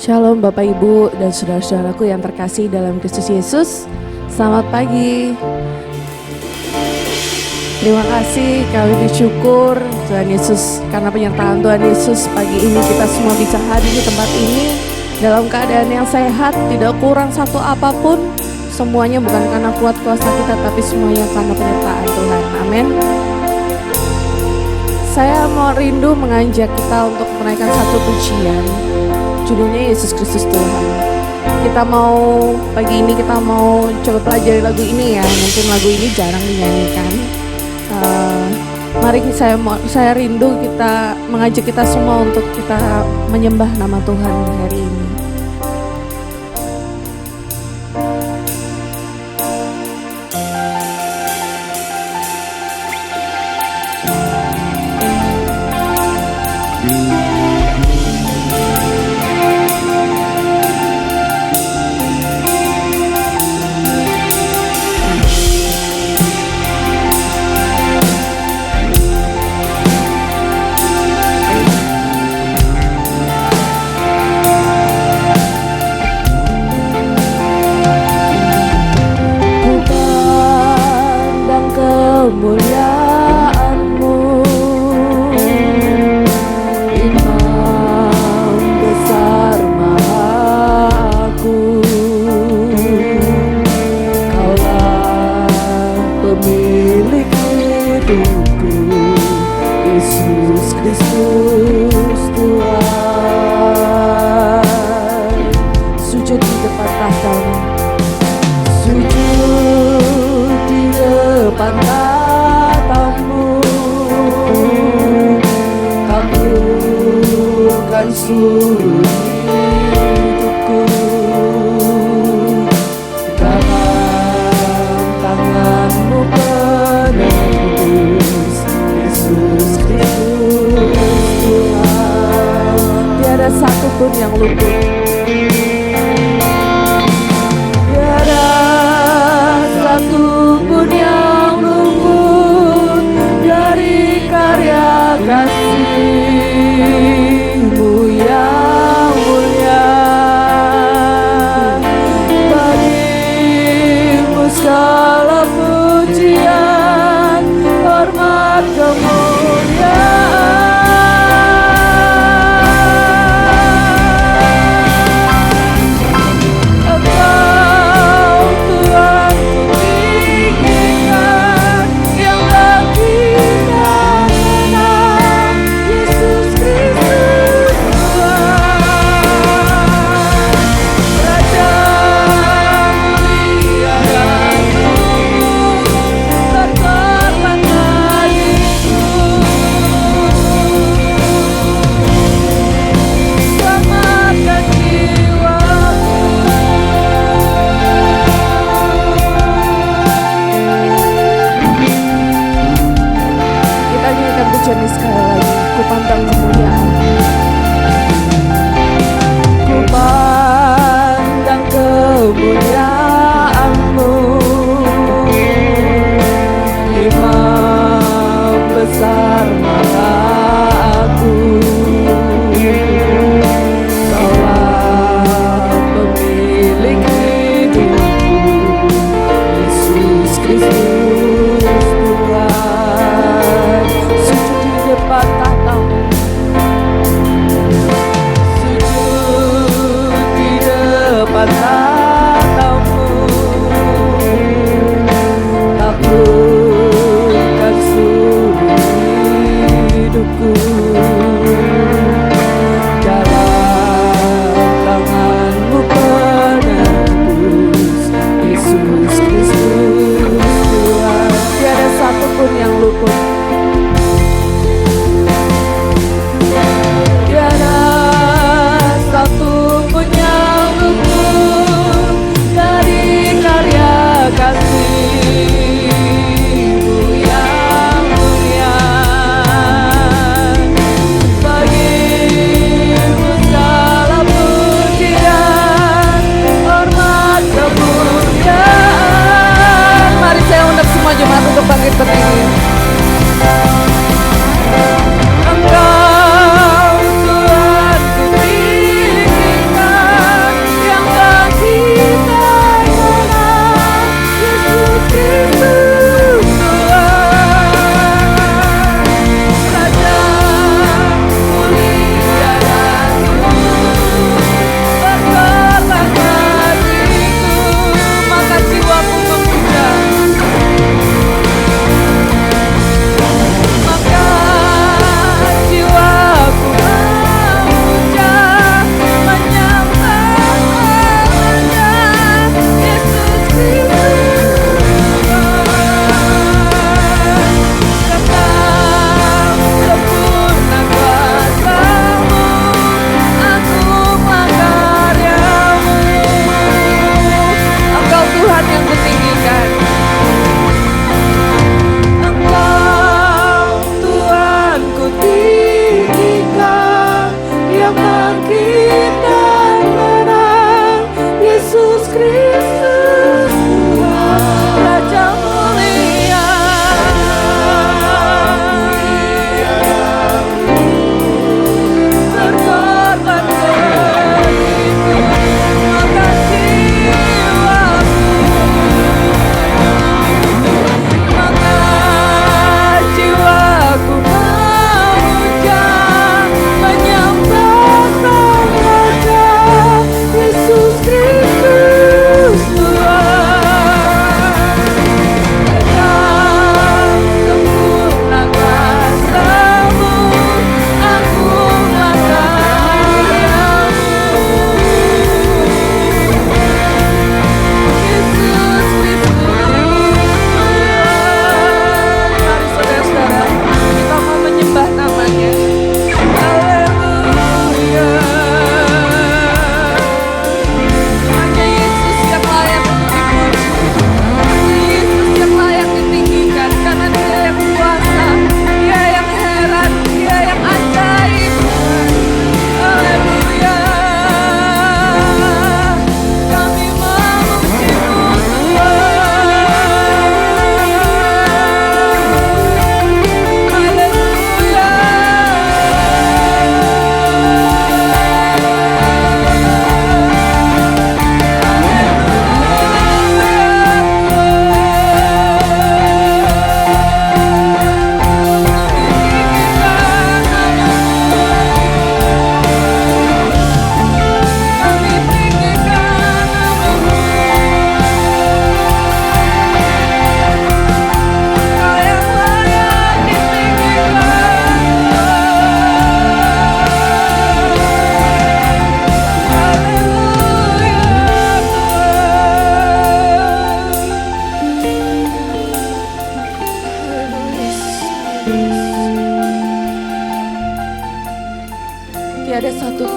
Shalom Bapak Ibu dan saudara-saudaraku yang terkasih dalam Kristus Yesus. Selamat pagi. Terima kasih, kami bersyukur Tuhan Yesus karena penyertaan Tuhan Yesus. Pagi ini kita semua bisa hadir di tempat ini dalam keadaan yang sehat, tidak kurang satu apapun. Semuanya bukan karena kuat kuasa kita, tapi semuanya karena penyertaan Tuhan. Amin. Saya mau rindu mengajak kita untuk menaikkan satu pujian. Judulnya Yesus Kristus Tuhan. Pagi ini kita mau coba pelajari lagu ini ya. Mungkin lagu ini jarang dinyanyikan. Mari saya rindu kita mengajak kita semua untuk kita menyembah nama Tuhan hari ini.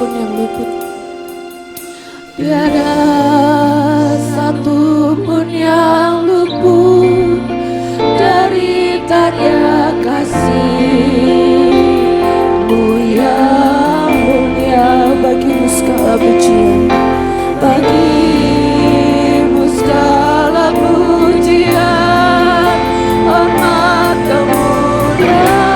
pun yang luput. Tiada satu pun yang luput dari tanda kasih-Mu yang mulia. Bagimu segala pujian, bagimu segala pujian, hormat kemuliaan.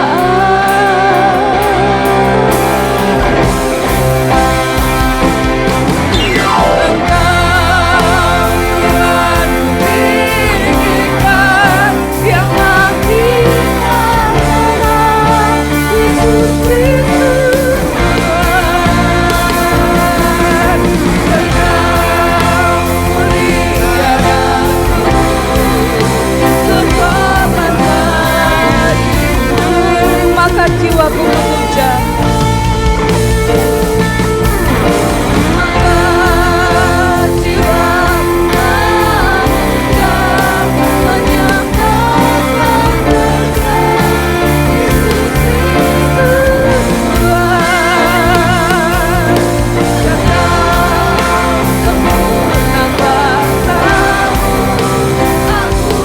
Maka jiwaku memuja, maka jiwaku memuja, menyembah Yesus Kristus Tuhan. Karena sempurna kuasa-Mu, aku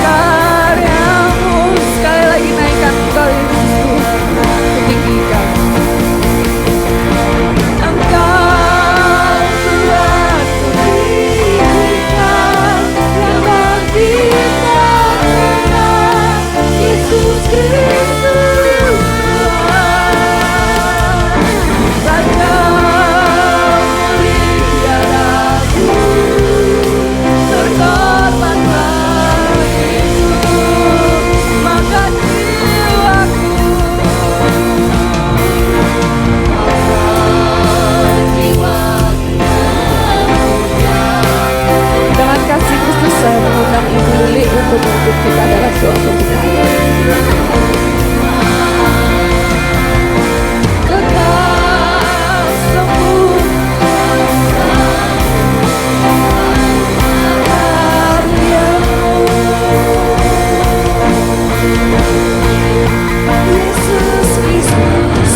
karya-Mu. Sekali lagi naikkan Engkau Yesus Tuhan, kutinggikan. Engkau Tuhan kutinggikan, yang bangkitkan Tuhan, Yesus Kristus Tuhan. Raja mulia daku, terkorban bagiku, maka jiwaku dengan kasih Kristus. Saya mengundang Ibu Lili untuk menuntut kita dalam doa pembukaan. Kekal sempurna karya-Mu, Yesus Kristus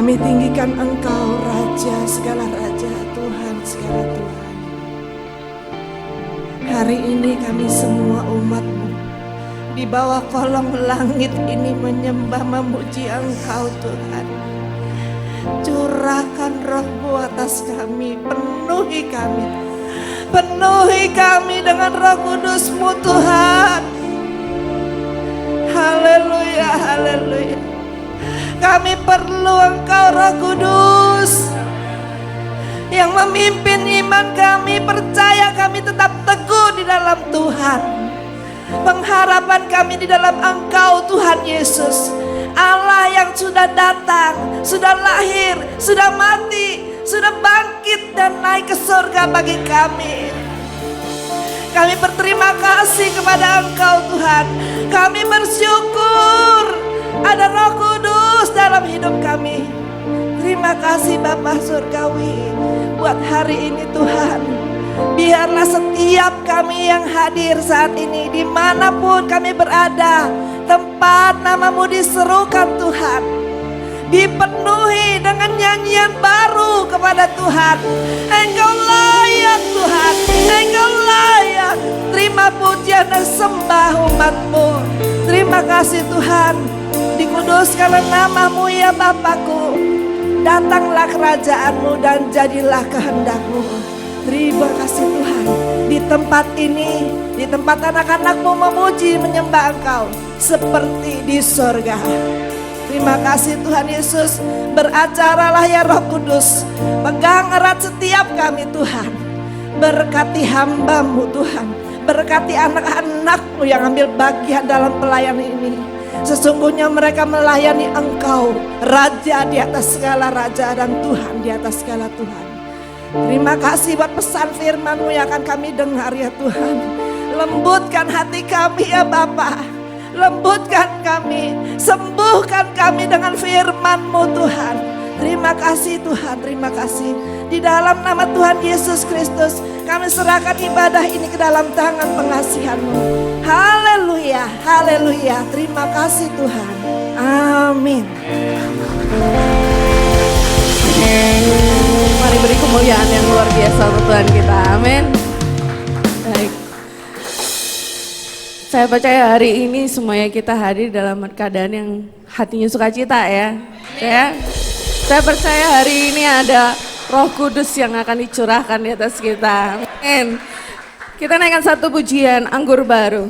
Kami tinggikan Engkau, Raja segala Raja, Tuhan segala Tuhan. Hari ini kami semua umat-Mu di bawah kolong langit ini menyembah memuji Engkau Tuhan. Curahkan Roh-Mu atas kami, penuhi kami dengan Roh Kudus-Mu Tuhan. Haleluya, haleluya. Kami perlu Engkau Roh Kudus yang memimpin iman kami, percaya kami tetap teguh di dalam Tuhan. Pengharapan kami di dalam Engkau Tuhan Yesus, Allah yang sudah datang, sudah lahir, sudah mati, sudah bangkit dan naik ke surga bagi kami. Kami berterima kasih kepada Engkau Tuhan. Kami bersyukur ada Roh Kudus dalam hidup kami. Terima kasih Bapa Surgawi buat hari ini Tuhan. Biarlah setiap kami yang hadir saat ini, dimanapun kami berada, tempat nama-Mu diserukan Tuhan, dipenuhi dengan nyanyian baru kepada Tuhan. Engkau layak Tuhan, Engkau layak. Terima pujian dan sembah umat-Mu. Terima kasih Tuhan. Dikuduskanlah nama-Mu ya Bapakku. Datanglah kerajaan-Mu dan jadilah kehendak-Mu. Terima kasih Tuhan. Di tempat ini, di tempat anak-anak-Mu memuji menyembah Engkau seperti di sorga. Terima kasih Tuhan Yesus. Beracaralah ya Roh Kudus. Pegang erat setiap kami Tuhan. Berkati hamba-Mu Tuhan. Berkati anak-anak-Mu yang ambil bagian dalam pelayanan ini. Sesungguhnya mereka melayani Engkau, Raja di atas segala raja dan Tuhan di atas segala Tuhan. Terima kasih buat pesan firman-Mu yang akan kami dengar ya Tuhan. Lembutkan hati kami ya Bapa. Lembutkan kami, sembuhkan kami dengan firman-Mu Tuhan. Terima kasih Tuhan, terima kasih. Di dalam nama Tuhan Yesus Kristus, kami serahkan ibadah ini ke dalam tangan pengasihan-Mu. Haleluya, haleluya. Terima kasih Tuhan. Amin. Mari beri kemuliaan yang luar biasa untuk Tuhan kita. Amin. Baik. Saya percaya hari ini semuanya kita hadir dalam keadaan yang hatinya sukacita ya. Saya percaya hari ini ada Roh Kudus yang akan dicurahkan di atas kita. Amin. Kita naikkan satu pujian, Anggur Baru.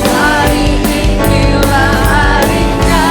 Hari inilah harinya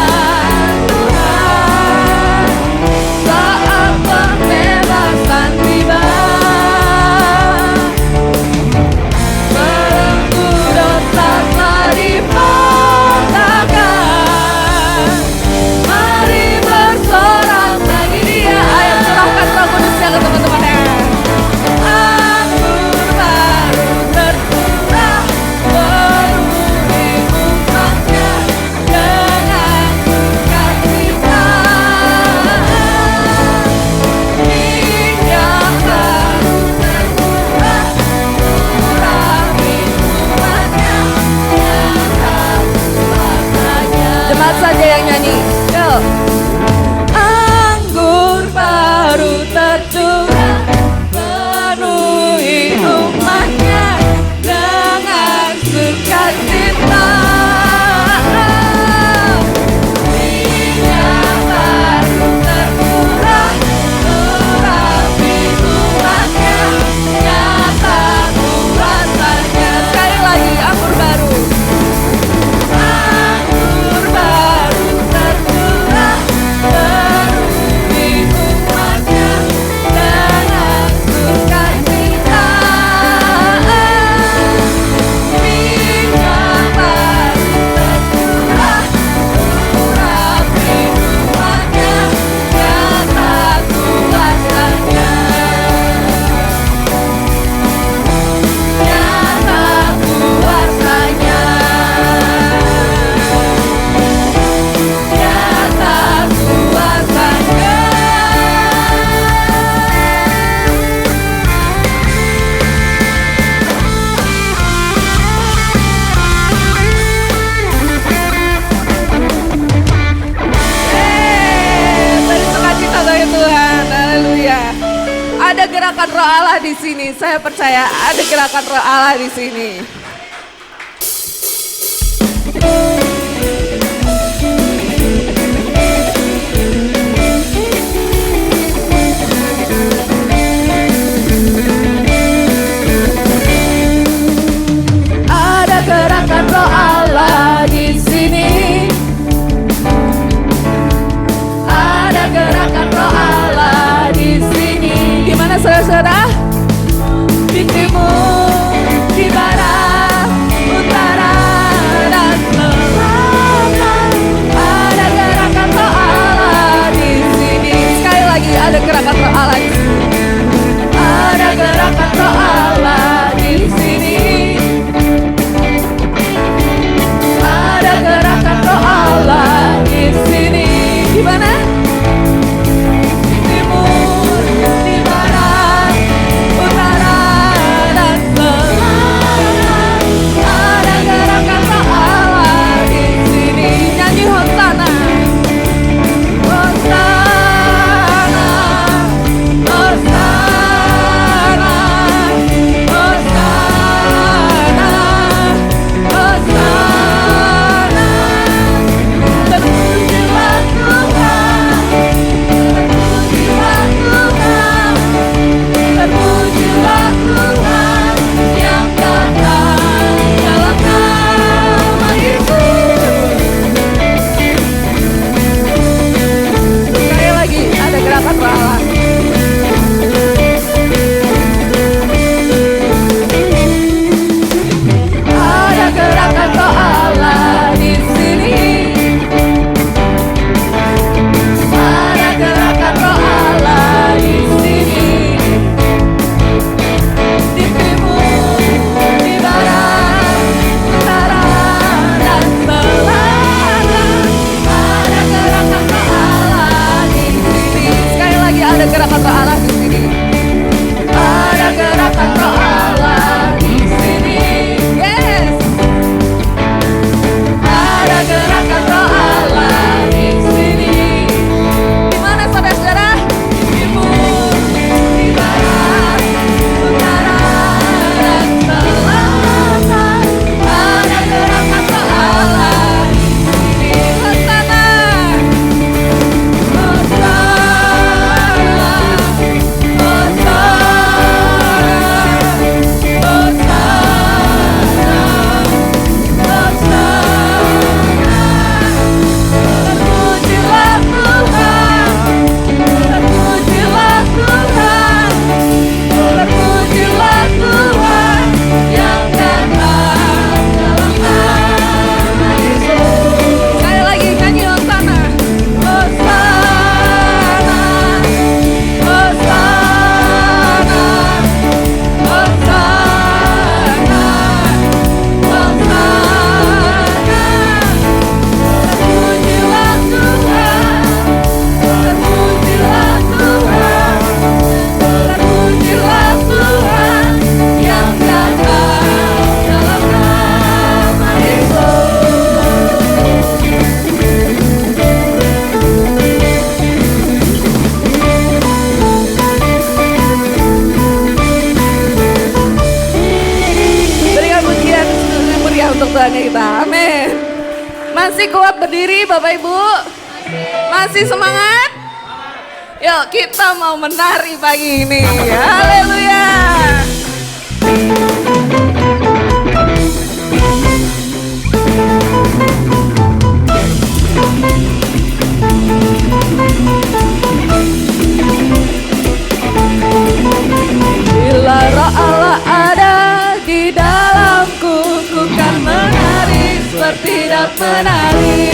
saya percaya ada gerakan Roh Allah di sini. Ada gerakan Roh Allah di sini. Ada gerakan Roh Allah di sini. Di mana saudara-saudara? Di timur, di barat, utara, dan selatan. Ada gerakan Roh Allah di sini. Sekali lagi ada gerakan Roh Allah di sini. Ada gerakan Roh Allah di sini. Ada gerakan Roh Allah di sini. Di mana? Di timur, di barat, utara, dan selatan. Ada gerakan Roh Allah di sini. Nyanyi Hosana. Hosana, Hosana, Hosana, Hosana. Terpujilah Tuhan, terpujilah Tuhan, terpujilah Tuhan yang datang dalam nama Yesus. Sekali lagi ada gerakan Roh Allah. Ada gerakan Roh Allah di sini. Ada gerakan Roh Allah di sini. Di timur, di barat, utara, dan selatan. Ada gerakan Roh Allah di sini. Sekali lagi ada gerakan Roh Allah di sini. Ada gerakan Roh Allah di sini. Yes. Ada gerakan Roh Allah di sini. Di mana saudara-saudara? Di timur, di barat, utara, dan selatan. Ada gerakan Roh Allah di sini. Hosana, Hosana, Hosana, Hosana, terpujilah Tuhan, terpujilah Tuhan, terpujilah Tuhan yang datang dalam nama Yesus. Sekali lagi nyanyi Hosana, Hosana, Hosana, Hosana, Hosana. Terpujilah Tuhan, terpujilah Tuhan, terpujilah Tuhan yang datang dalam nama Yesus. Berikan pujian yang meriah untuk Tuhan kita. Amin. Masih kuat berdiri Bapak Ibu? Masih semangat? Yuk kita mau menari pagi ini. Haleluya. Bila Roh Allah ada di dalamku, ku kan menari seperti tidak menari.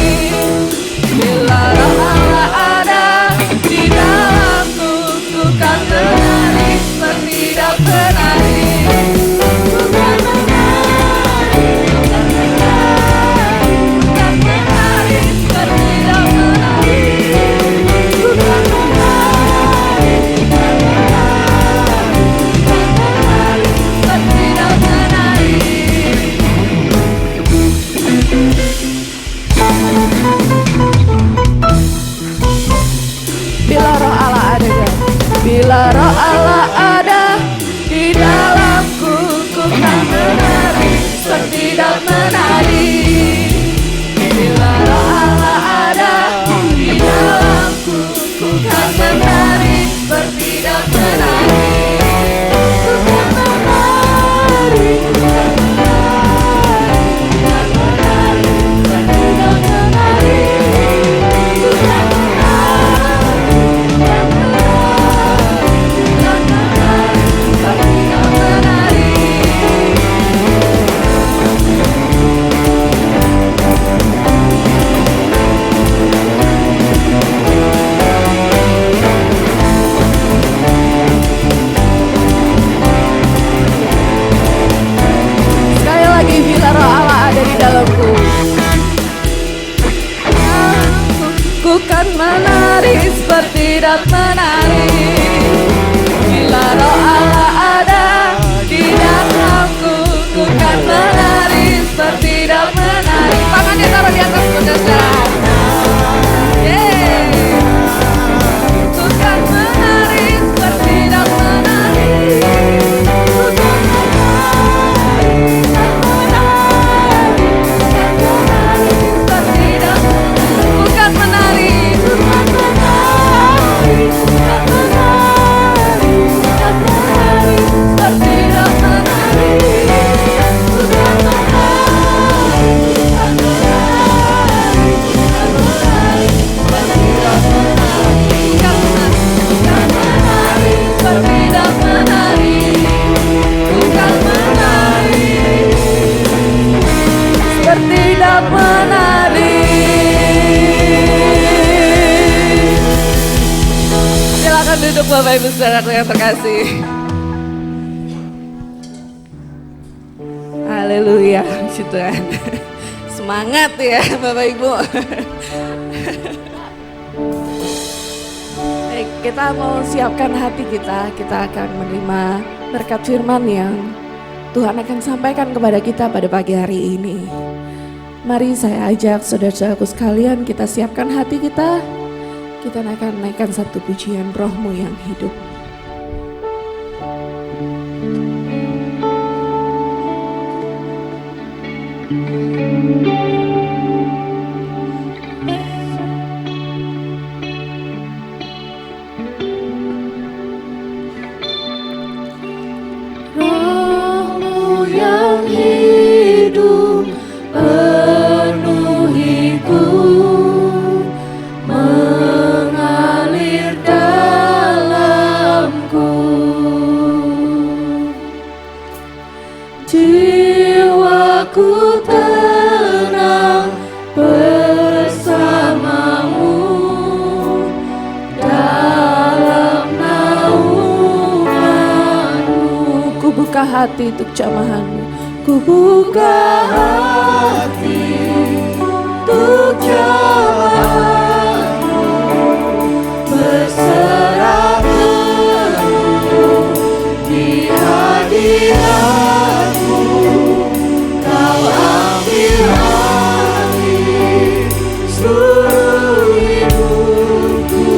Bila Roh Allah ada di dalamku, ku kan menari seperti tidak menari. Ku kan menari, ku kan menari, ku kan menari seperti tidak menari. Ku kan menari, ku kan menari, ku kan menari seperti tidak menari. Bapak Ibu Saudara yang terkasih. Haleluya, puji Tuhan. Semangat ya Bapak Ibu. Baik, kita mau siapkan hati kita akan menerima berkat firman yang Tuhan akan sampaikan kepada kita pada pagi hari ini. Mari saya ajak saudara-saudaraku sekalian, kita siapkan hati kita akan naikkan satu pujian Roh-Mu yang hidup. Roh-Mu yang hidup penuhiku, mengalir dalamku. Jiwaku tenang bersamamu dalam naunganmu. Ku buka hati untuk jamahanmu. Ku buka hati untuk jamahanmu, berserah penuh di hadiratmu. Kau ambil alih seluruh hidupku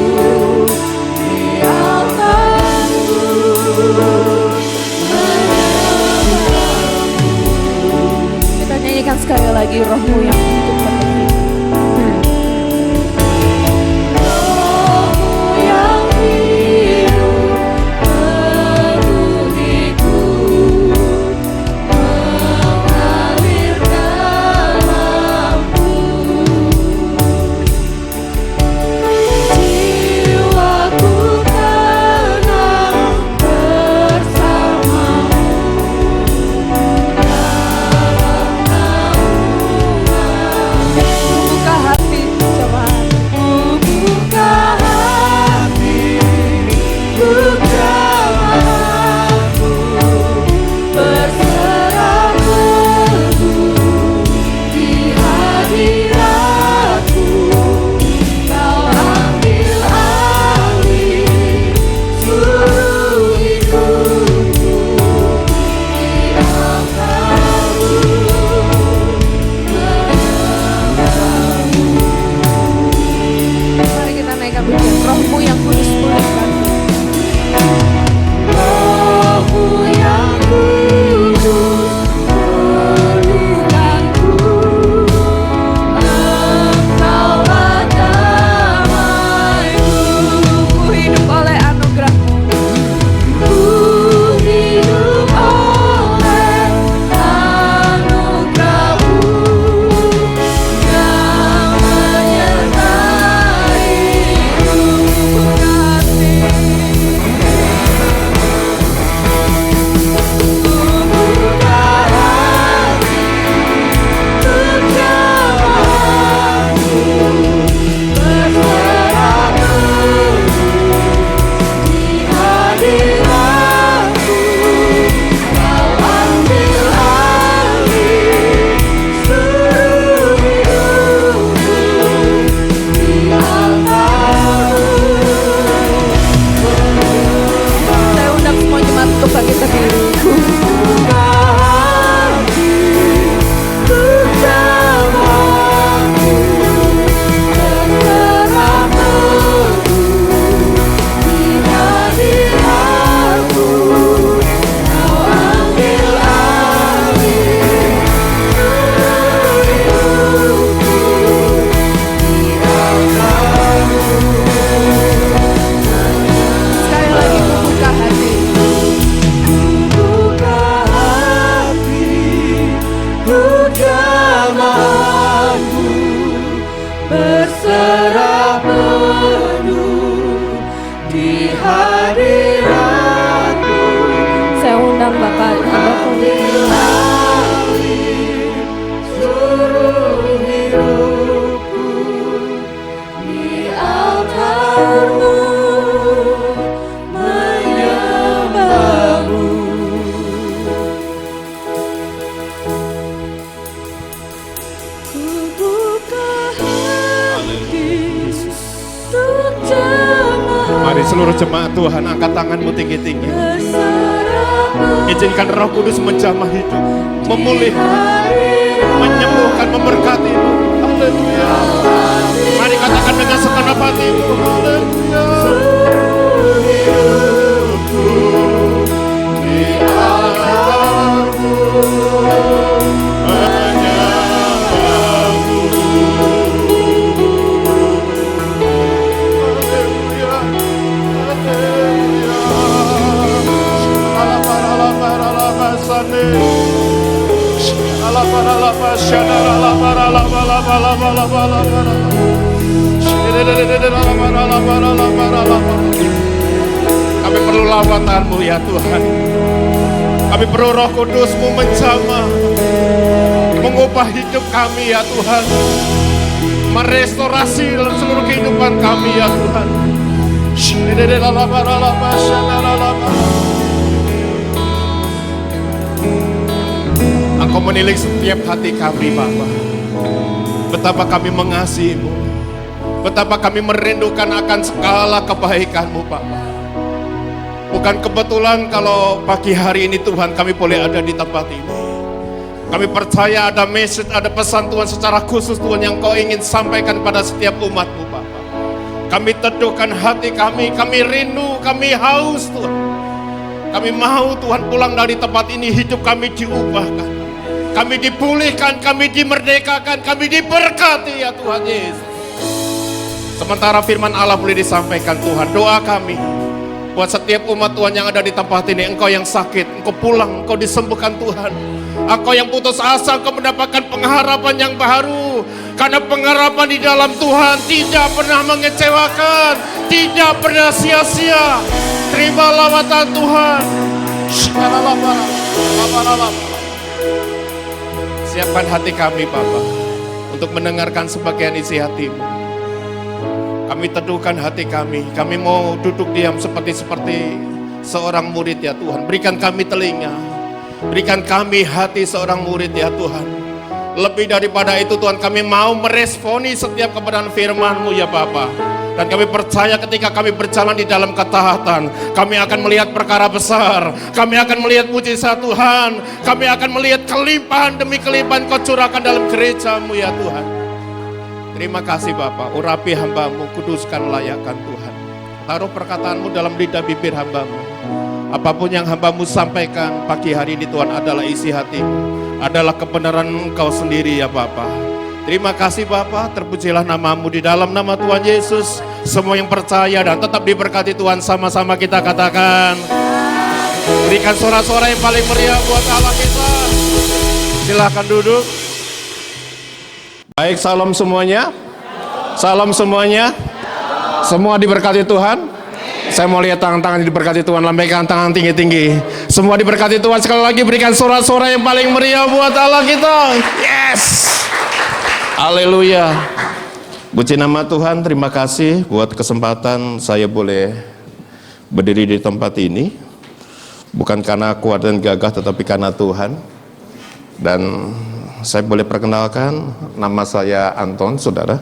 di altarmu. Kita nyanyikan sekali lagi, Roh-Mu yang hidup penuhi. Roh-Mu yang hidup penuhiku, mengalir dalamku. Jiwaku tenang bersamamu dalam naunganmu. Seluruh jemaat Tuhan, angkat tanganmu tinggi-tinggi. Izinkan Roh Kudus menjamah hidup, memulihkan, menyembuhkan, memberkati. Haleluya. Mari katakan dengan segenap hatimu. Haleluya. Hidupku di atasmu, menyembahmu. Haleluya. Kami perlu lawatan-Mu ya Tuhan. Kami perlu Roh Kudus-Mu menjamah, mengubah hidup kami ya Tuhan, merestorasi dalam seluruh kehidupan kami ya Tuhan. Engkau menilik setiap hati kami Bapa. Betapa kami mengasihi-Mu, betapa kami merindukan akan segala kebaikan-Mu Bapa. Bukan kebetulan kalau pagi hari ini Tuhan kami boleh ada di tempat ini. Kami percaya ada message, ada pesan Tuhan secara khusus Tuhan yang Kau ingin sampaikan pada setiap umat-Mu Bapa. Kami teduhkan hati kami rindu, kami haus Tuhan. Kami mau Tuhan pulang dari tempat ini, hidup kami diubahkan, kami dipulihkan, kami dimerdekakan, kami diberkati ya Tuhan Yesus. Sementara firman Allah boleh disampaikan Tuhan, doa kami buat setiap umat Tuhan yang ada di tempat ini. Engkau yang sakit, Engkau pulang, Engkau disembuhkan Tuhan. Engkau yang putus asa, Engkau mendapatkan pengharapan yang baru. Karena pengharapan di dalam Tuhan tidak pernah mengecewakan, tidak pernah sia-sia. Terima lawatan Tuhan. Siapkan hati kami Bapa untuk mendengarkan sebagian isi hati-Mu. Kami teduhkan hati kami mau duduk diam seperti seorang murid ya Tuhan. Berikan kami telinga, berikan kami hati seorang murid ya Tuhan. Lebih daripada itu Tuhan, kami mau meresponi setiap kebenaran firman-Mu ya Bapa. Dan kami percaya ketika kami berjalan di dalam ketaatan, kami akan melihat perkara besar, kami akan melihat mujizat Tuhan, kami akan melihat kelimpahan demi kelimpahan Kau curahkan dalam gereja-Mu ya Tuhan. Terima kasih Bapa, urapi hamba-Mu, kuduskan, layakkan Tuhan. Taruh perkataan-Mu dalam lidah bibir hamba-Mu. Apapun yang hamba-Mu sampaikan pagi hari ini Tuhan adalah isi hati-Mu, adalah kebenaran Engkau sendiri ya Bapa. Terima kasih Bapa, terpujilah nama-Mu di dalam nama Tuhan Yesus. Semua yang percaya dan tetap diberkati Tuhan, sama-sama kita katakan. Berikan suara-suara yang paling meriah buat Allah kita. Silakan duduk. Baik, salam semuanya. Salam semuanya. Semua diberkati Tuhan. Saya mau lihat tangan-tangan diberkati Tuhan, lambaikan tangan tinggi-tinggi. Semua diberkati Tuhan. Sekali lagi berikan suara-suara yang paling meriah buat Allah kita. Yes. Haleluya. Puji nama Tuhan, terima kasih buat kesempatan saya boleh berdiri di tempat ini. Bukan karena kuat dan gagah, tetapi karena Tuhan. Dan saya boleh perkenalkan, nama saya Anton, saudara.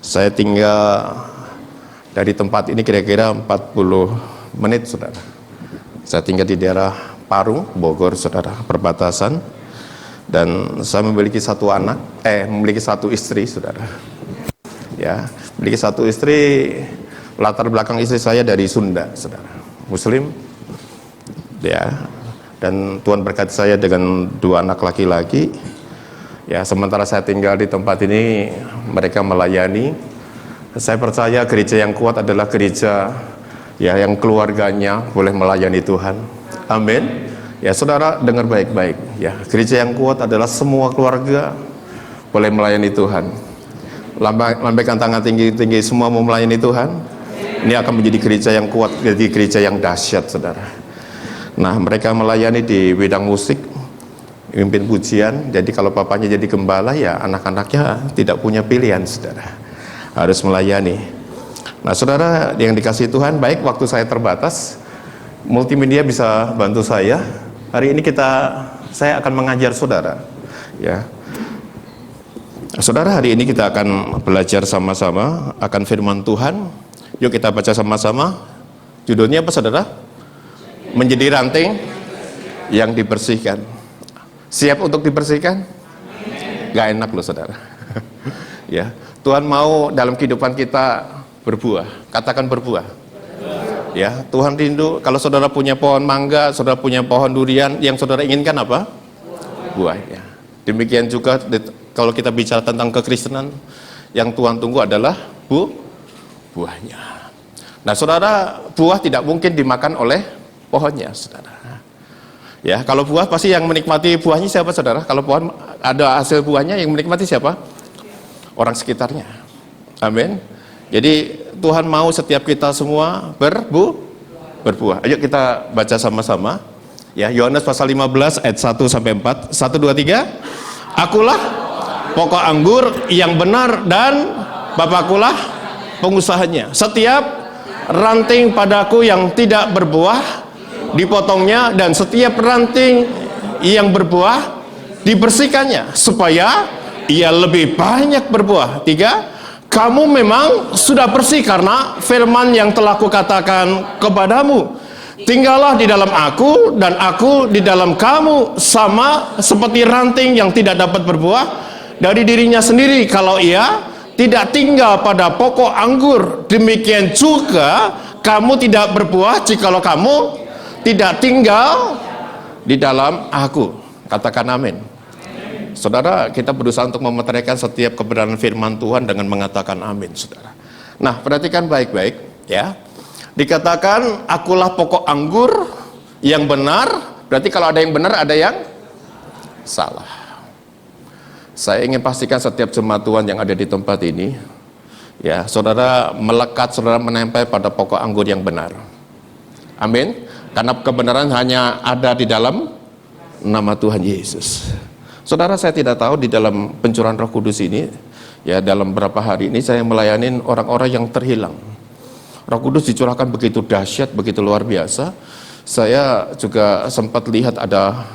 Saya tinggal dari tempat ini kira-kira 40 menit, saudara. Saya tinggal di daerah Parung, Bogor, saudara, perbatasan. Dan saya memiliki memiliki satu istri, saudara. Ya, memiliki satu istri. Latar belakang istri saya dari Sunda, saudara, Muslim. Ya, dan Tuhan berkati saya dengan 2 anak laki-laki. Ya, sementara saya tinggal di tempat ini, mereka melayani. Saya percaya gereja yang kuat adalah gereja ya yang keluarganya boleh melayani Tuhan. Amin. Ya, saudara dengar baik-baik. Ya, gereja yang kuat adalah semua keluarga boleh melayani Tuhan. Lambaikan tangan tinggi-tinggi, semua mau melayani Tuhan. Ini akan menjadi gereja yang kuat, jadi gereja yang dahsyat, saudara. Nah, mereka melayani di bidang musik, mimpin pujian. Jadi kalau papanya jadi gembala, ya anak-anaknya tidak punya pilihan, saudara, harus melayani. Nah, saudara yang dikasihi Tuhan, baik waktu saya terbatas, multimedia bisa bantu saya. Hari ini saya akan mengajar saudara. Ya, saudara, hari ini kita akan belajar sama-sama akan firman Tuhan. Yuk kita baca sama-sama Judulnya apa saudara? Menjadi ranting yang dibersihkan. Siap untuk dibersihkan? Gak enak loh saudara. Ya, Tuhan mau dalam kehidupan kita berbuah. Katakan berbuah. Ya, Tuhan rindu kalau saudara punya pohon mangga, saudara punya pohon durian, yang saudara inginkan apa? Buahnya. Demikian juga kalau kita bicara tentang kekristenan, yang Tuhan tunggu adalah buahnya. Nah saudara, buah tidak mungkin dimakan oleh pohonnya saudara. Ya, kalau buah pasti yang menikmati buahnya siapa saudara? Kalau pohon ada hasil buahnya, yang menikmati siapa? Orang sekitarnya. Amin. Jadi Tuhan mau setiap kita semua berbuah. Ayo kita baca sama-sama. Ya, Yohanes pasal 15 ayat 1 sampai 4. 1 2 3. Akulah pokok anggur yang benar dan Bapakulah pengusahanya. Setiap ranting padaku yang tidak berbuah dipotongnya, dan setiap ranting yang berbuah dibersihkannya supaya ia lebih banyak berbuah. 3. Kamu memang sudah bersih karena firman yang telah kukatakan kepadamu. Tinggallah di dalam aku dan aku di dalam kamu, sama seperti ranting yang tidak dapat berbuah dari dirinya sendiri kalau ia tidak tinggal pada pokok anggur. Demikian juga kamu tidak berbuah jikalau kamu tidak tinggal di dalam aku. Katakan amin. Saudara, kita berusaha untuk memeteraikan setiap kebenaran firman Tuhan dengan mengatakan amin, saudara. Nah, perhatikan baik-baik ya. Dikatakan akulah pokok anggur yang benar, berarti kalau ada yang benar ada yang salah. Saya ingin pastikan setiap jemaat Tuhan yang ada di tempat ini, ya, saudara melekat, saudara menempel pada pokok anggur yang benar. Amin. Karena kebenaran hanya ada di dalam nama Tuhan Yesus. Saudara, saya tidak tahu di dalam pencurahan Roh Kudus ini, ya, dalam beberapa hari ini saya melayani orang-orang yang terhilang. Roh Kudus dicurahkan begitu dahsyat, begitu luar biasa. Saya juga sempat lihat ada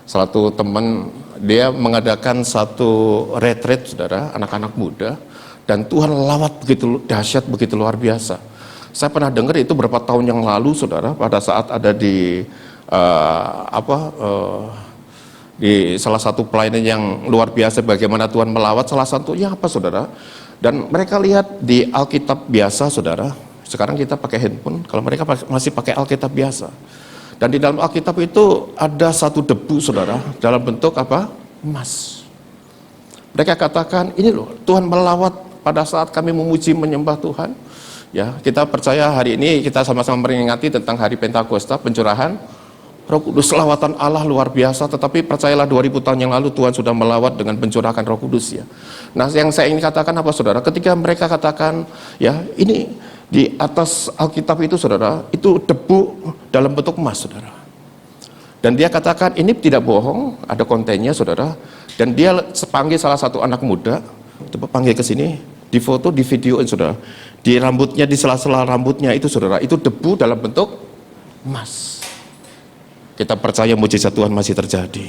satu teman, dia mengadakan satu retreat, saudara, anak-anak muda, dan Tuhan lawat begitu dahsyat, begitu luar biasa. Saya pernah dengar itu beberapa tahun yang lalu, saudara, pada saat ada di di salah satu pelayanan yang luar biasa, bagaimana Tuhan melawat. Salah satunya apa, saudara? Dan mereka lihat di Alkitab biasa, saudara. Sekarang kita pakai handphone, kalau mereka masih pakai Alkitab biasa. Dan di dalam Alkitab itu ada satu debu, saudara, dalam bentuk apa? Emas. Mereka katakan, ini loh, Tuhan melawat pada saat kami memuji menyembah Tuhan. Ya, kita percaya hari ini kita sama-sama meringati tentang hari Pentakosta, pencurahan Roh Kudus, lawatan Allah luar biasa. Tetapi percayalah 2000 tahun yang lalu Tuhan sudah melawat dengan pencurahan Roh Kudus, ya. Nah, yang saya ingin katakan apa, saudara? Ketika mereka katakan, ya, ini di atas Alkitab itu, saudara, itu debu dalam bentuk emas, saudara. Dan dia katakan ini tidak bohong, ada kontennya, saudara. Dan dia panggil salah satu anak muda, coba panggil ke sini, difoto, di videoin, saudara. Di rambutnya, di sela-sela rambutnya itu, saudara, itu debu dalam bentuk emas. Kita percaya mujizat Tuhan masih terjadi.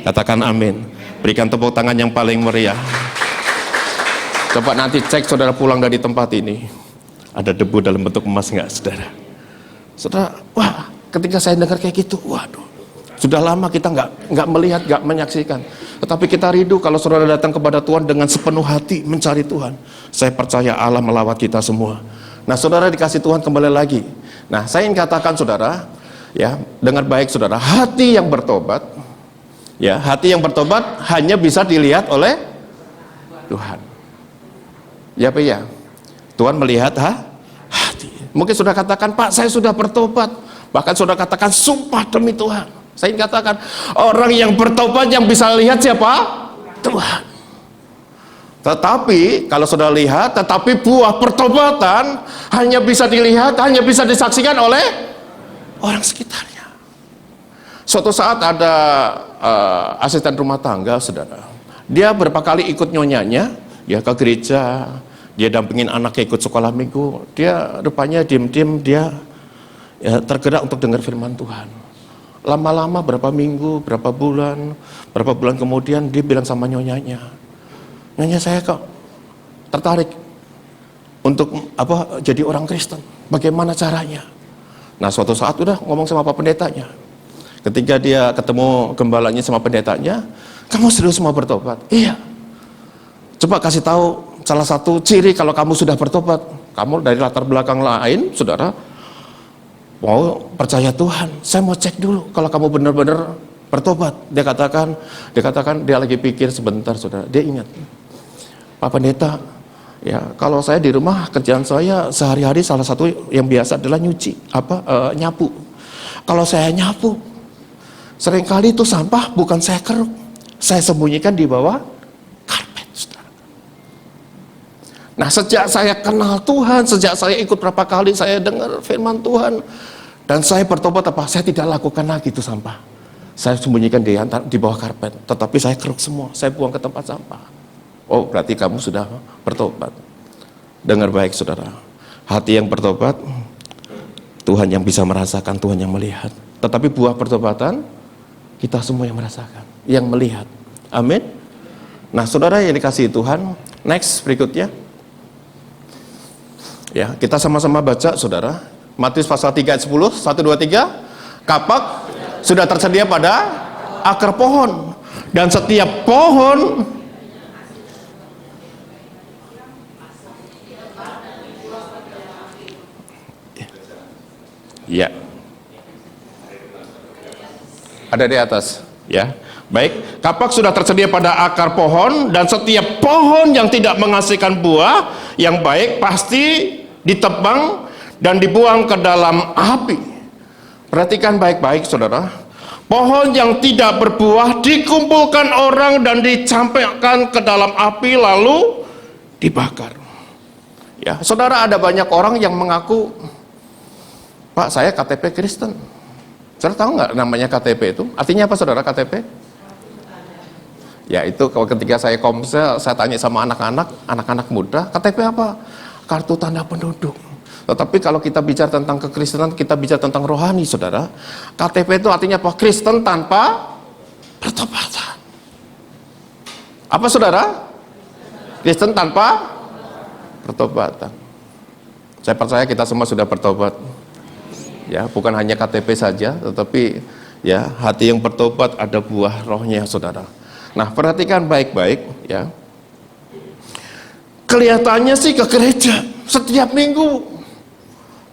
Katakan amin. Berikan tepuk tangan yang paling meriah. Coba nanti cek, saudara, pulang dari tempat ini, ada debu dalam bentuk emas nggak, saudara? Saudara, wah, ketika saya dengar kayak gitu, waduh, sudah lama kita nggak melihat, nggak menyaksikan. Tetapi kita rindu kalau saudara datang kepada Tuhan dengan sepenuh hati mencari Tuhan. Saya percaya Allah melawat kita semua. Nah, saudara dikasih Tuhan kembali lagi. Nah, saya ingin katakan, saudara, ya, dengar baik, saudara, hati yang bertobat, ya, hati yang bertobat hanya bisa dilihat oleh Tuhan. Ya, Pak, ya. Tuhan melihat hati. Mungkin sudah katakan, Pak, saya sudah bertobat. Bahkan sudah katakan, sumpah demi Tuhan. Saya ingin katakan, orang yang bertobat yang bisa lihat siapa? Tuhan. Tetapi kalau sudah lihat, tetapi buah pertobatan hanya bisa dilihat, hanya bisa disaksikan oleh orang sekitarnya. Suatu saat ada asisten rumah tangga, saudara. Dia berapa kali ikut nyonyanya, ya, ke gereja. Dia dampingin anaknya ikut sekolah minggu. Dia rupanya diam-diam dia, ya, tergerak untuk dengar firman Tuhan. Lama-lama berapa minggu, berapa bulan kemudian dia bilang sama nyonyanya, "Nyonya, saya kok tertarik untuk jadi orang Kristen. Bagaimana caranya? Nah, suatu saat udah ngomong sama Pak Pendetanya. Ketika dia ketemu gembalanya sama pendetanya, kamu serius mau bertobat? Iya. Coba kasih tahu salah satu ciri kalau kamu sudah bertobat. Kamu dari latar belakang lain, saudara, mau percaya Tuhan. Saya mau cek dulu kalau kamu benar-benar bertobat. Dia katakan dia lagi pikir sebentar, saudara. Dia ingat, Pak Pendeta, ya kalau saya di rumah kerjaan saya sehari-hari salah satu yang biasa adalah nyuci, nyapu. Kalau saya nyapu, seringkali itu sampah bukan saya keruk, saya sembunyikan di bawah karpet, saudara. Nah, sejak saya kenal Tuhan, sejak saya ikut berapa kali saya dengar firman Tuhan, dan saya bertobat saya tidak lakukan lagi itu sampah. Saya sembunyikan di bawah karpet, tetapi saya keruk semua, saya buang ke tempat sampah. Oh, berarti kamu sudah bertobat. Dengar baik, saudara. Hati yang bertobat, Tuhan yang bisa merasakan, Tuhan yang melihat. Tetapi buah pertobatan, kita semua yang merasakan, yang melihat. Amin. Nah, saudara yang dikasihi Tuhan, next berikutnya. Ya, kita sama-sama baca, saudara. Matius pasal 3 ayat 10, 1, 2, 3. Kapak sudah tersedia pada akar pohon, dan setiap pohon ya ada di atas, ya. Baik, kapak sudah tersedia pada akar pohon, dan setiap pohon yang tidak menghasilkan buah yang baik pasti ditebang dan dibuang ke dalam api. Perhatikan baik-baik, saudara. Pohon yang tidak berbuah dikumpulkan orang dan dicampakkan ke dalam api lalu dibakar. Ya, saudara, ada banyak orang yang mengaku, Pak, saya KTP Kristen. Saudara tahu nggak namanya KTP itu? Artinya apa, saudara, KTP? Ya, itu kalau ketika saya komsel, saya tanya sama anak-anak muda, KTP apa? Kartu tanda penduduk. Tetapi kalau kita bicara tentang kekristenan, kita bicara tentang rohani, saudara. KTP itu artinya apa? Kristen tanpa pertobatan. Apa, saudara? Kristen tanpa pertobatan. Saya percaya kita semua sudah bertobat. Ya, bukan hanya KTP saja, tetapi ya hati yang bertobat ada buah rohnya, saudara. Nah, perhatikan baik-baik, ya. Kelihatannya sih ke gereja setiap minggu.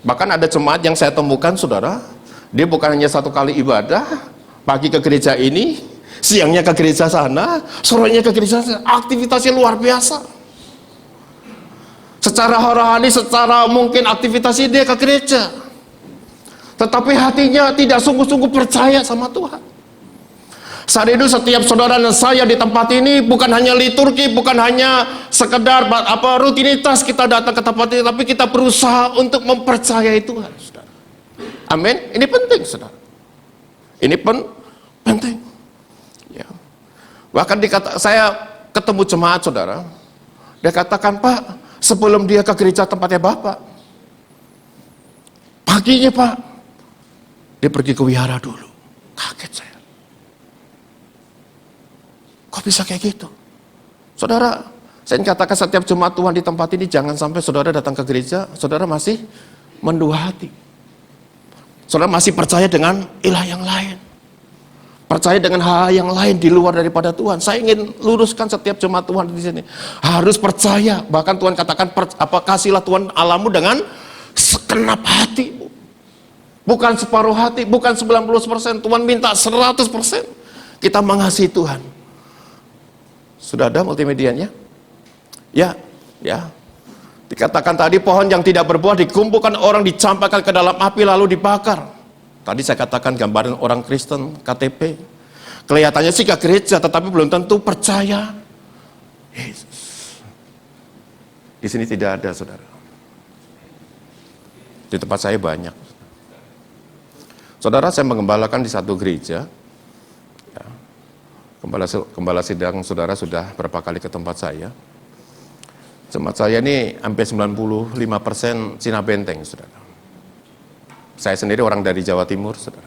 Bahkan ada jemaat yang saya temukan, saudara, dia bukan hanya satu kali ibadah, pagi ke gereja ini, siangnya ke gereja sana, sorenya ke gereja sana, aktivitasnya luar biasa. Secara rohani, secara mungkin aktivitasnya dia ke gereja, tetapi hatinya tidak sungguh-sungguh percaya sama Tuhan. Saat itu setiap saudara dan saya di tempat ini bukan hanya liturgi, bukan hanya sekedar rutinitas kita datang ke tempat ini, tapi kita berusaha untuk mempercayai Tuhan, saudara. Amin. Ini penting, saudara. Ini penting. Ya. Bahkan saya ketemu jemaat, saudara. Dia katakan, Pak, sebelum dia ke gereja tempatnya Bapak, paginya, Pak, dia pergi ke wihara dulu. Kaget saya. Kok bisa kayak gitu? Saudara, saya katakan setiap jemaat Tuhan di tempat ini, jangan sampai saudara datang ke gereja, saudara masih mendua hati. Saudara masih percaya dengan ilah yang lain. Percaya dengan hal yang lain di luar daripada Tuhan. Saya ingin luruskan setiap jemaat Tuhan di sini. Harus percaya. Bahkan Tuhan katakan, kasihlah Tuhan Allahmu dengan segenap hati. Bukan separuh hati, bukan 90%. Tuhan minta 100%. Kita mengasihi Tuhan. Sudah ada multimedianya? Ya. Dikatakan tadi pohon yang tidak berbuah dikumpulkan orang, dicampakkan ke dalam api lalu dibakar. Tadi saya katakan gambaran orang Kristen KTP. Kelihatannya sih ke gereja, tetapi belum tentu percaya Yesus. Di sini tidak ada, saudara. Di tempat saya banyak. Saudara, saya mengembalakan di satu gereja. Gembala sidang saudara sudah berapa kali ke tempat saya. Jemaat saya ini hampir 95% Cina Benteng, saudara. Saya sendiri orang dari Jawa Timur, saudara.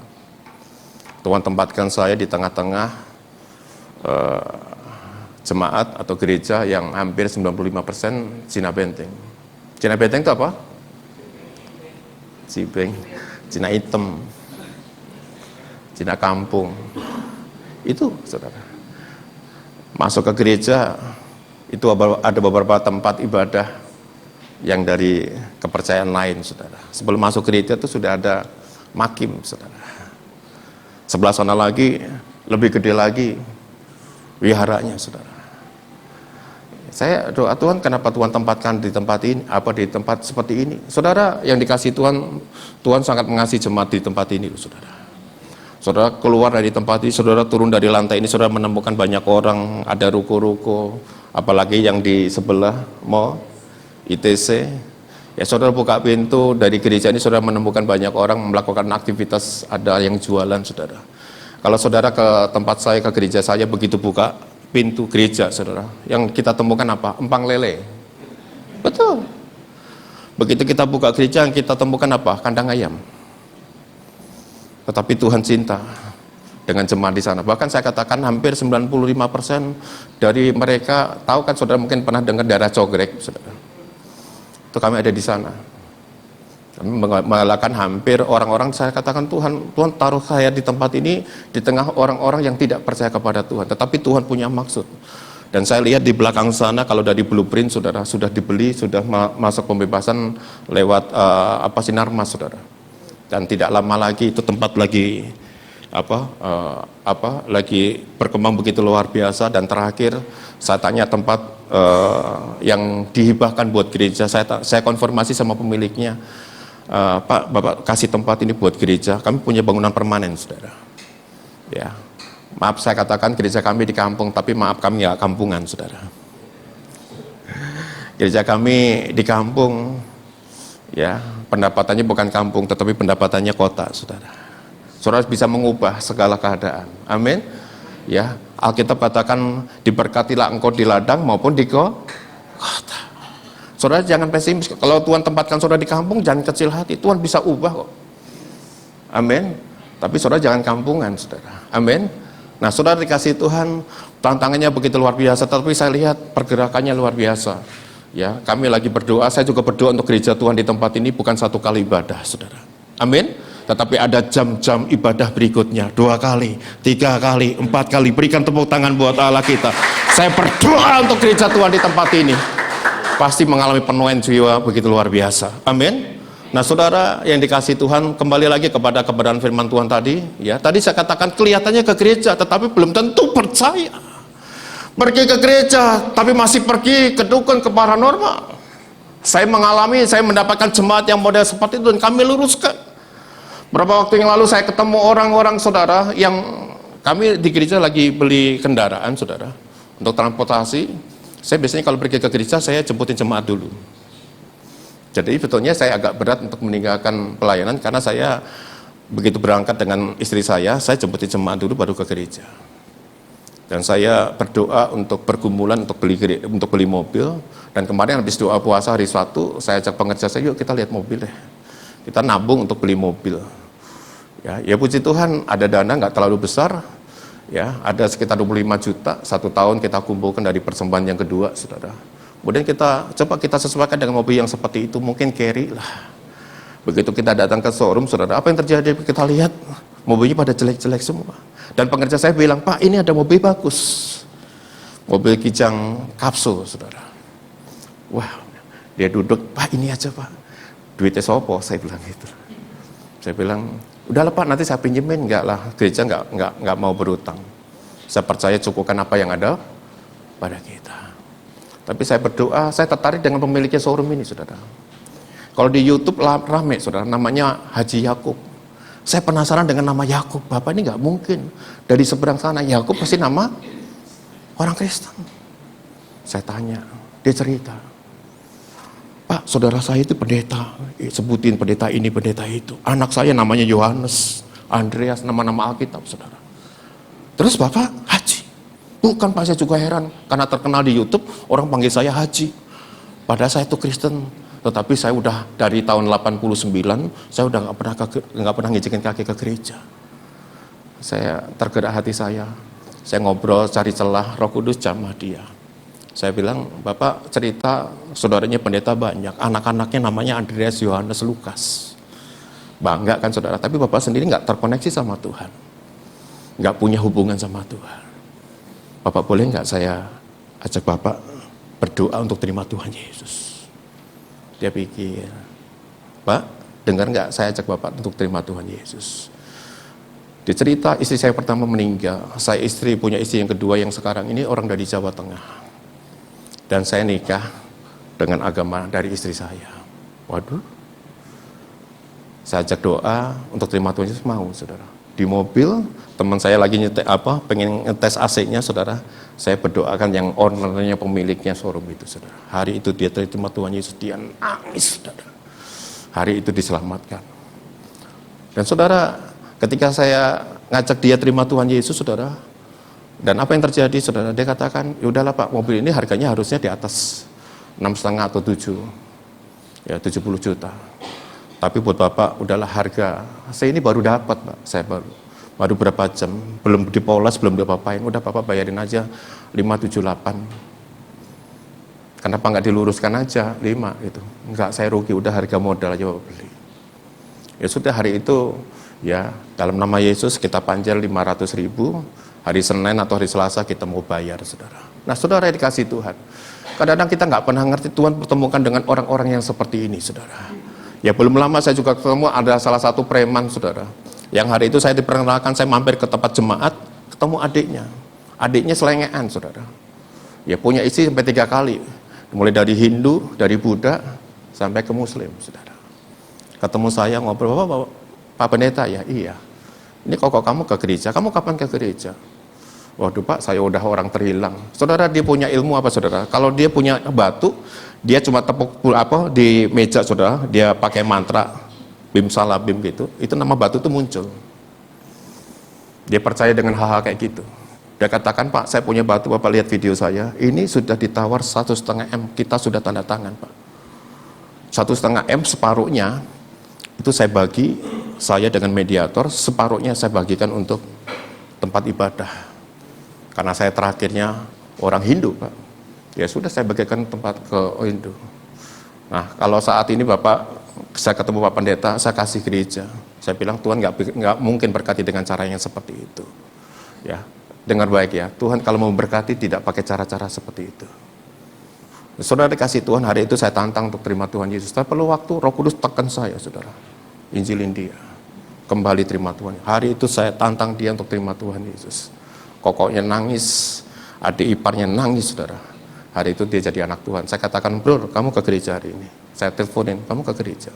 Tuhan tempatkan saya di tengah-tengah jemaat atau gereja yang hampir 95% Cina Benteng. Cina beteng itu apa? Cibeng, Cina hitam, Cina kampung. Itu saudara. Masuk ke gereja, itu ada beberapa tempat ibadah yang dari kepercayaan lain, saudara. Sebelum masuk gereja itu sudah ada makim, saudara. Sebelah sana lagi, lebih gede lagi wiharanya, saudara. Saya doa Tuhan, kenapa Tuhan tempatkan di tempat ini, di tempat seperti ini. Saudara, yang dikasih Tuhan, Tuhan sangat mengasihi jemaat di tempat ini, saudara. Saudara keluar dari tempat ini, saudara turun dari lantai ini, saudara menemukan banyak orang, ada ruko-ruko, apalagi yang di sebelah mall, ITC. Ya, saudara buka pintu dari gereja ini, saudara menemukan banyak orang melakukan aktivitas, ada yang jualan, saudara. Kalau saudara ke tempat saya, ke gereja saya, begitu buka pintu gereja, saudara, yang kita temukan apa? Empang lele. Betul. Begitu kita buka gereja, yang kita temukan apa? Kandang ayam. Tetapi Tuhan cinta dengan jemaat di sana. Bahkan saya katakan hampir 95% dari mereka, tahu kan saudara mungkin pernah dengar daerah Cogrek, saudara. Itu kami ada di sana. Kami mengalahkan hampir orang-orang, saya katakan Tuhan taruh saya di tempat ini di tengah orang-orang yang tidak percaya kepada Tuhan, tetapi Tuhan punya maksud. Dan saya lihat di belakang sana, kalau dari blueprint, saudara, sudah dibeli, sudah masuk pembebasan lewat Sinarmas, saudara. Dan tidak lama lagi itu tempat lagi lagi berkembang begitu luar biasa. Dan terakhir saya tanya tempat yang dihibahkan buat gereja, saya konfirmasi sama pemiliknya. Pak, Bapak kasih tempat ini buat gereja, kami punya bangunan permanen, saudara. Ya, maaf saya katakan gereja kami di kampung, tapi maaf kami nggak kampungan, saudara. Gereja kami di kampung, ya, pendapatannya bukan kampung, tetapi pendapatannya kota, saudara. Saudara bisa mengubah segala keadaan, amin. Ya, Alkitab katakan diberkatilah engkau di ladang maupun di kota. Saudara jangan pesimis, kalau Tuhan tempatkan saudara di kampung, jangan kecil hati, Tuhan bisa ubah kok. Amin. Tapi saudara jangan kampungan, saudara. Amin. Nah, saudara dikasih Tuhan, tantangannya begitu luar biasa, tapi saya lihat pergerakannya luar biasa. Ya, kami lagi berdoa, saya juga berdoa untuk gereja Tuhan di tempat ini bukan satu kali ibadah, saudara. Amin. Tetapi ada jam-jam ibadah berikutnya, 2 kali, 3 kali, 4 kali. Berikan tepuk tangan buat Allah kita. Saya berdoa untuk gereja Tuhan di tempat ini. Pasti mengalami penuaian jiwa begitu luar biasa. Amin. Nah, saudara yang dikasih Tuhan, kembali lagi kepada kebenaran firman Tuhan tadi. Ya, tadi saya katakan kelihatannya ke gereja, tetapi belum tentu percaya. Pergi ke gereja, tapi masih pergi ke dukun, ke paranormal. Saya mendapatkan jemaat yang model seperti itu dan kami luruskan. Berapa waktu yang lalu saya ketemu orang-orang, saudara, yang kami di gereja lagi beli kendaraan, saudara, untuk transportasi. Saya biasanya kalau pergi ke gereja, saya jemputin jemaat dulu. Jadi sebetulnya saya agak berat untuk meninggalkan pelayanan, karena saya begitu berangkat dengan istri saya jemputin jemaat dulu baru ke gereja. Dan saya berdoa untuk pergumulan, untuk beli mobil. Dan kemarin habis doa puasa hari Sabtu, saya ajak pengerja saya, yuk kita lihat mobil deh. Kita nabung untuk beli mobil. Ya puji Tuhan, ada dana nggak terlalu besar. Ya, ada sekitar 25 juta, 1 tahun kita kumpulkan dari persembahan yang kedua, saudara. Kemudian kita sesuaikan dengan mobil yang seperti itu, mungkin carry lah. Begitu kita datang ke showroom, saudara, apa yang terjadi? Kita lihat mobilnya pada jelek-jelek semua. Dan pengerja saya bilang, Pak, ini ada mobil bagus, mobil Kijang Kapsul, saudara. Wah, dia duduk, Pak, ini aja, Pak. Duitnya sopo, saya bilang gitu. Saya bilang, udahlah Pak, nanti saya pinjemin. Enggak lah, gereja enggak mau berutang. Saya percaya cukupkan apa yang ada pada kita. Tapi saya berdoa, saya tertarik dengan pemiliknya showroom ini, saudara. Kalau di YouTube rame, saudara, namanya Haji Yakub. Saya penasaran dengan nama Yakub. Bapak ini enggak mungkin dari seberang sana. Yakub pasti nama orang Kristen. Saya tanya, dia cerita, Pak, saudara saya itu pendeta, sebutin pendeta ini, pendeta itu. Anak saya namanya Yohanes, Andreas, nama-nama Alkitab, saudara. Terus Bapak Haji. Bukan Pak, saya juga heran, karena terkenal di YouTube, orang panggil saya Haji. Padahal saya itu Kristen, tetapi saya udah dari tahun 89, saya udah nggak pernah nginjekin kaki ke gereja. Saya tergerak hati saya ngobrol, cari celah, Roh Kudus jamah dia. Saya bilang, Bapak cerita saudaranya pendeta banyak, anak-anaknya namanya Andreas, Yohanes, Lukas. Bangga kan saudara, tapi Bapak sendiri nggak terkoneksi sama Tuhan, nggak punya hubungan sama Tuhan. Bapak boleh nggak saya ajak Bapak berdoa untuk terima Tuhan Yesus? Dia pikir, Pak, dengar nggak saya ajak Bapak untuk terima Tuhan Yesus? Dia cerita, istri saya pertama meninggal, saya punya istri yang kedua yang sekarang ini orang dari Jawa Tengah. Dan saya nikah dengan agama dari istri saya. Waduh. Saya ajak doa untuk terima Tuhan Yesus, mau saudara. Di mobil, teman saya lagi pengen ngetes AC-nya saudara. Saya berdoakan yang ownernya, pemiliknya showroom itu saudara. Hari itu dia terima Tuhan Yesus, dia nangis saudara. Hari itu diselamatkan. Dan saudara, ketika saya ngajak dia terima Tuhan Yesus saudara, dan apa yang terjadi saudara, dia katakan, yaudahlah Pak, mobil ini harganya harusnya di atas 6,5 atau 7, ya 70 juta. Tapi buat Bapak, udahlah harga, saya ini baru dapat Pak, saya baru berapa jam, belum dipoles, belum diapa-apain, udah Bapak bayarin aja 578. Kenapa nggak diluruskan aja 5 gitu? Enggak, saya rugi, udah harga modal aja Bapak beli. Ya sudah, hari itu ya dalam nama Yesus kita panjal 500.000, hari Senin atau hari Selasa kita mau bayar saudara. Nah saudara dikasih Tuhan, kadang-kadang kita nggak pernah ngerti Tuhan pertemukan dengan orang-orang yang seperti ini saudara. Ya belum lama saya juga ketemu ada salah satu preman saudara, yang hari itu saya diperkenalkan, saya mampir ke tempat jemaat, ketemu adiknya selengean saudara. Ya punya istri sampai 3 kali, mulai dari Hindu, dari Buddha sampai ke Muslim saudara. Ketemu saya ngobrol, Pak Pendeta ya, iya. Ini kok kamu ke gereja, kamu kapan ke gereja? Waduh Pak, saya udah orang terhilang. Saudara, dia punya ilmu apa saudara? Kalau dia punya batu, dia cuma tepuk di meja saudara, dia pakai mantra bim salah bim gitu, itu nama batu itu muncul. Dia percaya dengan hal-hal kayak gitu. Dia katakan, Pak, saya punya batu, Bapak lihat video saya, ini sudah ditawar 1,5 M, kita sudah tanda tangan Pak. 1,5 M separuhnya itu saya bagi, saya dengan mediator, separuhnya saya bagikan untuk tempat ibadah. Karena saya terakhirnya orang Hindu Pak, ya sudah saya bagikan tempat ke Hindu. Nah kalau saat ini Bapak, saya ketemu Pak Pendeta, saya kasih gereja. Saya bilang Tuhan nggak mungkin berkati dengan cara yang seperti itu. Ya, dengar baik ya, Tuhan kalau mau berkati tidak pakai cara-cara seperti itu. Saudara dikasih Tuhan, hari itu saya tantang untuk terima Tuhan Yesus. Tapi perlu waktu, Roh Kudus tekan saya saudara, injilin dia, kembali terima Tuhan. Hari itu saya tantang dia untuk terima Tuhan Yesus. Kokoknya nangis, adik iparnya nangis saudara. Hari itu dia jadi anak Tuhan. Saya katakan, bro, kamu ke gereja hari ini. Saya teleponin, kamu ke gereja.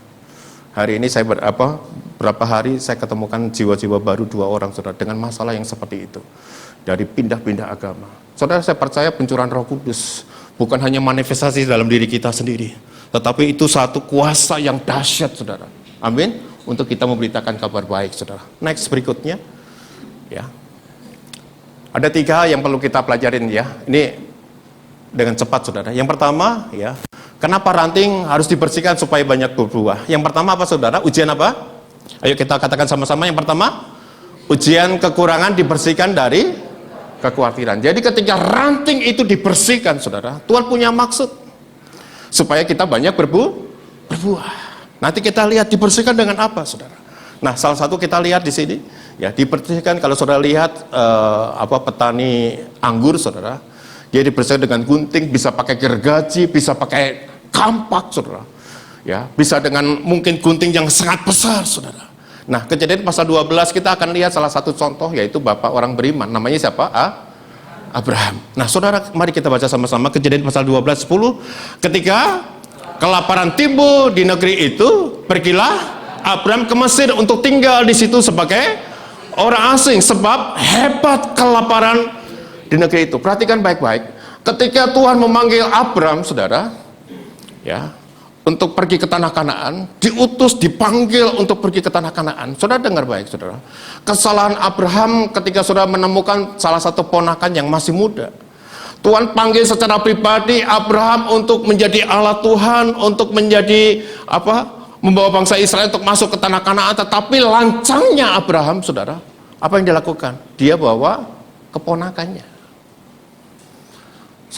Hari ini saya berapa hari saya ketemukan jiwa-jiwa baru 2 orang saudara dengan masalah yang seperti itu. Dari pindah-pindah agama. Saudara, saya percaya pencurahan Roh Kudus bukan hanya manifestasi dalam diri kita sendiri, tetapi itu satu kuasa yang dahsyat saudara. Amin. Untuk kita memberitakan kabar baik saudara. Next berikutnya. Ya. Ada 3 yang perlu kita pelajarin ya. Ini dengan cepat saudara. Yang pertama ya, kenapa ranting harus dibersihkan supaya banyak berbuah? Yang pertama apa saudara? Ujian apa? Ayo kita katakan sama-sama. Yang pertama, ujian kekurangan dibersihkan dari kekhawatiran. Jadi ketika ranting itu dibersihkan saudara, Tuhan punya maksud supaya kita banyak berbuah. Nanti kita lihat dibersihkan dengan apa saudara. Nah salah satu kita lihat di sini ya, dibersihkan. Kalau saudara lihat petani anggur saudara, dia dibersihkan dengan gunting, bisa pakai gergaji, bisa pakai kampak saudara, ya bisa dengan mungkin gunting yang sangat besar saudara. Nah Kejadian pasal 12 kita akan lihat salah satu contoh, yaitu bapak orang beriman, namanya siapa? Abraham. Nah saudara, mari kita baca sama-sama Kejadian pasal 12:10. Ketika kelaparan timbul di negeri itu, pergilah Abraham ke Mesir untuk tinggal di situ sebagai orang asing, sebab hebat kelaparan di negeri itu. Perhatikan baik-baik. Ketika Tuhan memanggil Abraham, saudara, ya, untuk pergi ke tanah Kanaan, diutus, dipanggil untuk pergi ke tanah Kanaan. Saudara dengar baik, saudara. Kesalahan Abraham ketika saudara menemukan salah satu ponakan yang masih muda. Tuhan panggil secara pribadi Abraham untuk menjadi alat Tuhan, untuk menjadi membawa bangsa Israel untuk masuk ke tanah Kanaan. Tetapi lancangnya Abraham, saudara, apa yang dilakukan? Dia bawa keponakannya.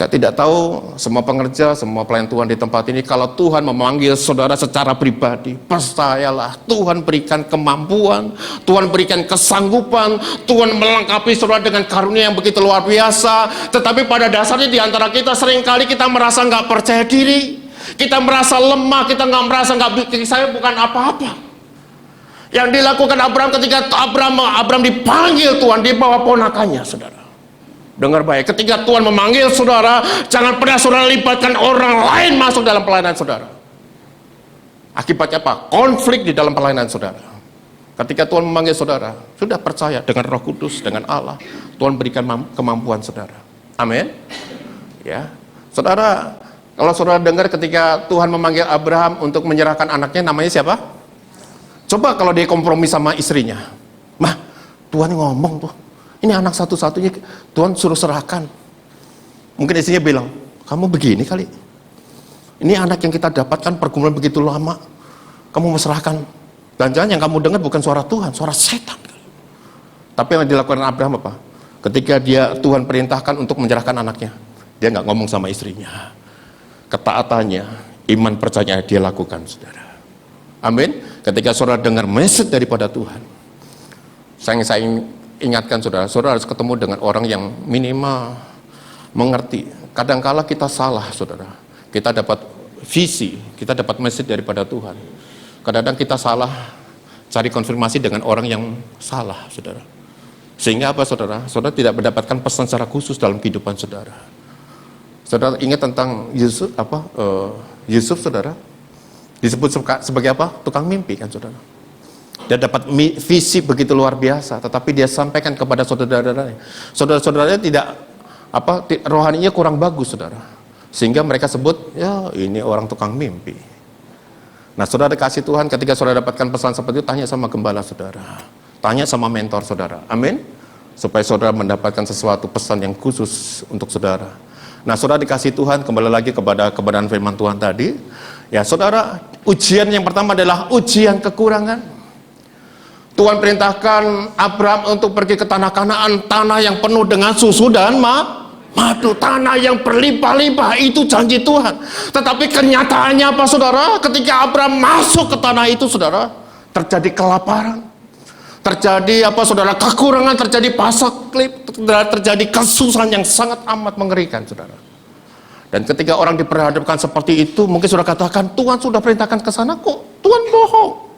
Saya tidak tahu semua pengerja, semua pelayan Tuhan di tempat ini, kalau Tuhan memanggil saudara secara pribadi, percayalah Tuhan berikan kemampuan, Tuhan berikan kesanggupan, Tuhan melengkapi saudara dengan karunia yang begitu luar biasa. Tetapi pada dasarnya di antara kita seringkali kita merasa nggak percaya diri, kita merasa lemah, kita nggak merasa saya bukan apa-apa. Yang dilakukan Abraham ketika Abraham dipanggil Tuhan, dia bawa ponakannya, saudara. Dengar baik, ketika Tuhan memanggil saudara, jangan pernah saudara libatkan orang lain masuk dalam pelayanan saudara. Akibatnya apa? Konflik di dalam pelayanan saudara. Ketika Tuhan memanggil saudara, sudah percaya dengan Roh Kudus, dengan Allah, Tuhan berikan kemampuan saudara. Amin. Ya, saudara, kalau saudara dengar ketika Tuhan memanggil Abraham untuk menyerahkan anaknya, namanya siapa? Coba kalau dia kompromi sama istrinya, mah, Tuhan ngomong tuh, ini anak satu-satunya Tuhan suruh serahkan. Mungkin istrinya bilang, kamu begini kali. Ini anak yang kita dapatkan pergumulan begitu lama, kamu serahkan. Jangan-jangan yang kamu dengar bukan suara Tuhan, suara setan. Tapi yang dilakukan Abraham apa? Ketika Tuhan perintahkan untuk menyerahkan anaknya, dia nggak ngomong sama istrinya. Ketaatannya, iman percaya dia lakukan, saudara. Amin. Ketika saudara dengar message daripada Tuhan, saya ingatkan saudara harus ketemu dengan orang yang minimal mengerti. Kadangkala kita salah, saudara. Kita dapat visi, kita dapat message daripada Tuhan. Kadang-kadang kita salah cari konfirmasi dengan orang yang salah, saudara. Sehingga apa, saudara? Saudara tidak mendapatkan pesan secara khusus dalam kehidupan saudara. Saudara ingat tentang Yusuf, saudara? Disebut sebagai apa? Tukang mimpi, kan, saudara? Dia dapat visi begitu luar biasa, tetapi dia sampaikan kepada saudara-saudaranya. Saudara-saudaranya tidak rohaninya kurang bagus, saudara. Sehingga mereka sebut, ya ini orang tukang mimpi. Nah, saudara kasih Tuhan, ketika saudara dapatkan pesan seperti itu, tanya sama gembala saudara, tanya sama mentor saudara, amin, supaya saudara mendapatkan sesuatu pesan yang khusus untuk saudara. Nah, saudara dikasih Tuhan, kembali lagi kepada kebenaran firman Tuhan tadi. Ya, saudara, ujian yang pertama adalah ujian kekurangan. Tuhan perintahkan Abraham untuk pergi ke tanah Kanaan, tanah yang penuh dengan susu dan madu, tanah yang berlimpah-limpah, itu janji Tuhan. Tetapi kenyataannya apa, saudara? Ketika Abraham masuk ke tanah itu, saudara, terjadi kelaparan, terjadi kekurangan, terjadi pasoklip, terjadi kesusahan yang sangat amat mengerikan, saudara. Dan ketika orang diperhadapkan seperti itu, mungkin saudara katakan, Tuhan sudah perintahkan ke sana kok, Tuhan bohong.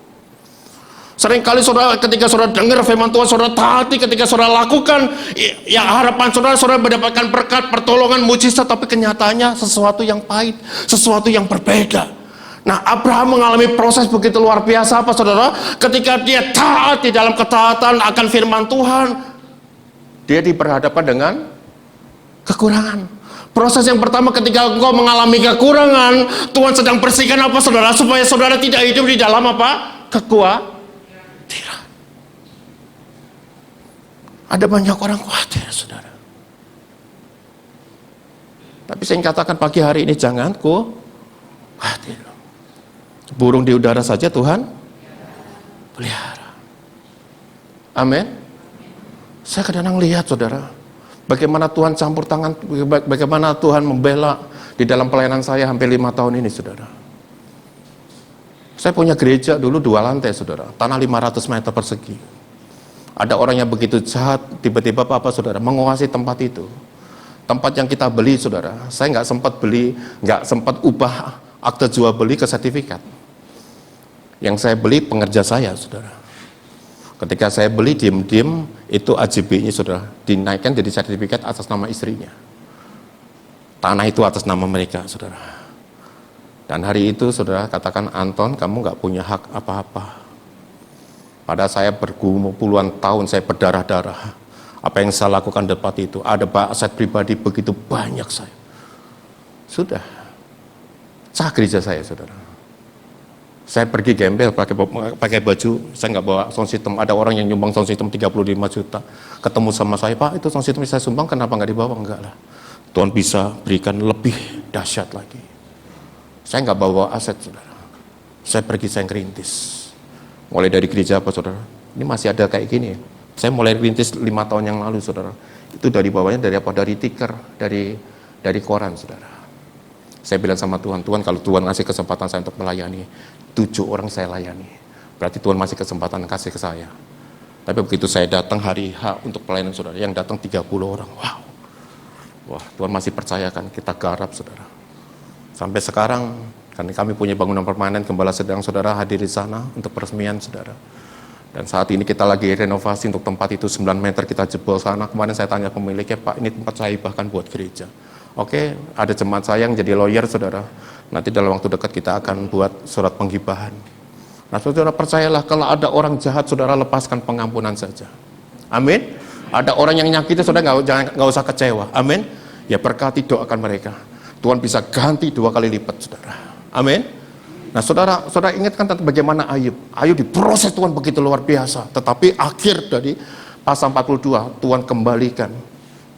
Seringkali saudara, ketika saudara dengar firman Tuhan, saudara taati, ketika saudara lakukan, ya harapan saudara mendapatkan berkat, pertolongan, mujizat, tapi kenyataannya sesuatu yang pahit, sesuatu yang berbeda. Nah, Abraham mengalami proses begitu luar biasa, apa, saudara? Ketika dia taat di dalam ketaatan akan firman Tuhan, dia diperhadapkan dengan kekurangan. Proses yang pertama, ketika engkau mengalami kekurangan, Tuhan sedang bersihkan apa, saudara? Supaya saudara tidak hidup di dalam apa? Kekuatan. Ada banyak orang khawatir, saudara. Tapi saya katakan pagi hari ini, jangan khawatir. Burung di udara saja Tuhan pelihara. Amin. Saya kadang-kadang lihat, saudara, bagaimana Tuhan campur tangan, bagaimana Tuhan membela di dalam pelayanan saya hampir 5 tahun ini, saudara. Saya punya gereja dulu 2 lantai, saudara, tanah 500 meter persegi. Ada orang yang begitu jahat, tiba-tiba apa, saudara, menguasai tempat itu. Tempat yang kita beli, saudara, saya nggak sempat ubah akte jual beli ke sertifikat. Yang saya beli pengerja saya, saudara. Ketika saya beli, diem-diem, itu AJB-nya, saudara, dinaikkan jadi sertifikat atas nama istrinya. Tanah itu atas nama mereka, saudara. Dan hari itu, saudara, katakan, Anton, kamu nggak punya hak apa-apa. Padahal saya bergumul puluhan tahun, saya berdarah-darah. Apa yang saya lakukan di tempat itu, ada aset pribadi begitu banyak saya. Sudah, sah gereja saya, saudara. Saya pergi gembel pakai baju, saya nggak bawa sound system. Ada orang yang nyumbang sound system 35 juta. Ketemu sama saya, Pak, itu sound system saya sumbang, kenapa nggak dibawa? Enggak lah. Tuhan bisa berikan lebih dahsyat lagi. Saya nggak bawa aset, saudara. Saya pergi, saya ngerintis. Mulai dari gereja apa, saudara? Ini masih ada kayak gini. Saya mulai rintis 5 tahun yang lalu, saudara. Itu dari bawahnya dari apa? Dari tiker, dari dari koran, saudara. Saya bilang sama Tuhan, Tuhan kalau Tuhan ngasih kesempatan saya untuk melayani, 7 orang saya layani. Berarti Tuhan masih kesempatan kasih ke saya. Tapi begitu saya datang hari H untuk pelayanan, saudara, yang datang 30 orang. Wow. Wah, Tuhan masih percayakan, kita garap, saudara. Sampai sekarang, kan kami punya bangunan permanen, gembala sedang, saudara, hadir di sana untuk peresmian, saudara. Dan saat ini kita lagi renovasi untuk tempat itu 9 meter kita jebol sana. Kemarin saya tanya pemiliknya, Pak, ini tempat saya bahkan buat gereja. Oke, ada jemaat saya yang jadi lawyer, saudara. Nanti dalam waktu dekat kita akan buat surat penggibahan. Nah, saudara percayalah, kalau ada orang jahat, saudara lepaskan pengampunan saja. Amin. Ada orang yang nyakiti, saudara nggak usah kecewa. Amin. Ya berkati, doakan mereka. Tuhan bisa ganti 2 kali lipat, saudara. Amin. Nah, saudara ingatkan tentang bagaimana Ayub. Ayub diproses Tuhan begitu luar biasa. Tetapi akhir dari pasal 42, Tuhan kembalikan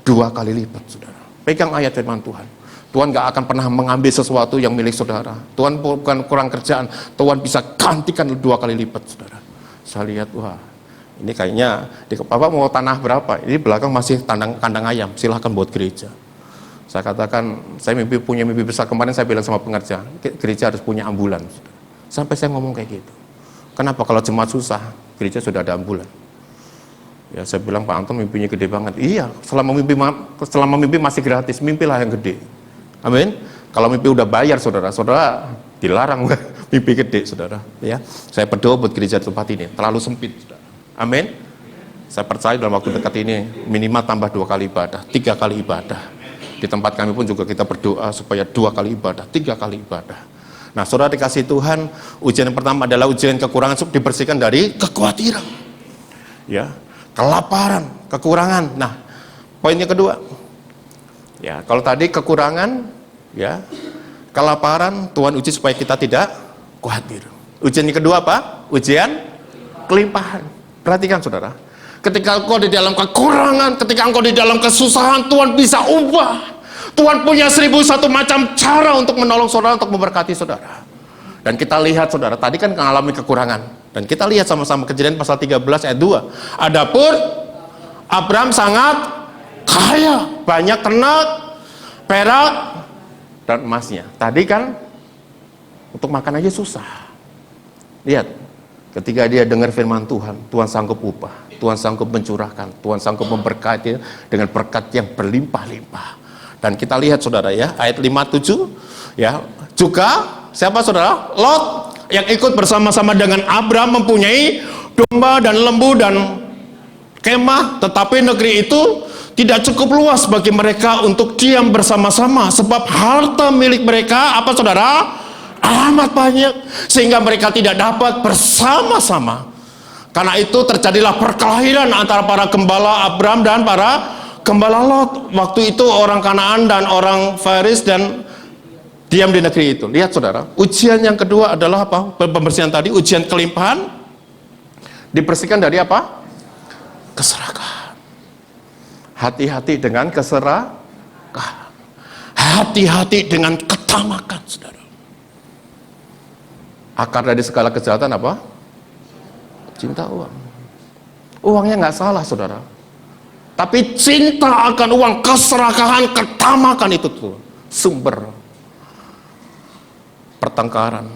2 kali lipat, saudara. Pegang ayat firman Tuhan. Tuhan gak akan pernah mengambil sesuatu yang milik saudara. Tuhan bukan kurang kerjaan. Tuhan bisa gantikan 2 kali lipat, saudara. Saya lihat, wah, ini kayaknya, Bapak mau tanah berapa? Ini belakang masih kandang ayam, silahkan buat gereja. Saya katakan, saya punya mimpi besar. Kemarin saya bilang sama pengerja, gereja harus punya ambulan, saudara. Sampai saya ngomong kayak gitu. Kenapa? Kalau jemaat susah, gereja sudah ada ambulan. Ya, saya bilang, Pak Anton mimpinya gede banget. Iya, selama mimpi masih gratis, mimpilah yang gede. Amin. Kalau mimpi udah bayar, saudara dilarang mimpi gede, saudara. Ya, saya berdoa buat gereja tempat ini terlalu sempit, saudara. Amin. Saya percaya dalam waktu dekat ini minimal tambah 2 kali ibadah, 3 kali ibadah. Di tempat kami pun juga kita berdoa supaya 2 kali ibadah, 3 kali ibadah. Nah, saudara dikasih Tuhan, ujian yang pertama adalah ujian kekurangan, dibersihkan dari kekhawatiran. Ya, kelaparan, kekurangan. Nah, poinnya kedua. Ya, kalau tadi kekurangan, ya, kelaparan, Tuhan uji supaya kita tidak khawatir. Ujian yang kedua apa? Ujian kelimpahan. Perhatikan, saudara. Ketika engkau di dalam kekurangan, ketika engkau di dalam kesusahan, Tuhan bisa ubah. Tuhan punya 1001 macam cara untuk menolong saudara, untuk memberkati saudara. Dan kita lihat, saudara, tadi kan mengalami kekurangan. Dan kita lihat sama-sama Kejadian pasal 13 ayat 2. Adapun Abraham sangat kaya, banyak ternak, perak, dan emasnya. Tadi kan untuk makan aja susah. Lihat, ketika dia dengar firman Tuhan, Tuhan sanggup ubah, Tuhan sanggup mencurahkan, Tuhan sanggup memberkati dengan berkat yang berlimpah-limpah. Dan kita lihat, saudara, ya, ayat 57, ya, juga siapa, saudara? Lot yang ikut bersama-sama dengan Abraham mempunyai domba dan lembu dan kemah, tetapi negeri itu tidak cukup luas bagi mereka untuk diam bersama-sama, sebab harta milik mereka, apa, saudara? Amat banyak, sehingga mereka tidak dapat bersama-sama. Karena itu terjadilah perkelahian antara para gembala Abraham dan para gembala Lot. Waktu itu orang Kanaan dan orang Faris dan diam di negeri itu. Lihat, saudara, ujian yang kedua adalah apa? Pembersihan tadi, ujian kelimpahan, dibersihkan dari apa? Keserakahan. Hati-hati dengan keserakahan. Hati-hati dengan ketamakan, saudara. Akar dari segala kejahatan apa? Cinta uang. Uangnya nggak salah, saudara. Tapi cinta akan uang, keserakahan, ketamakan itu tuh sumber pertengkaran.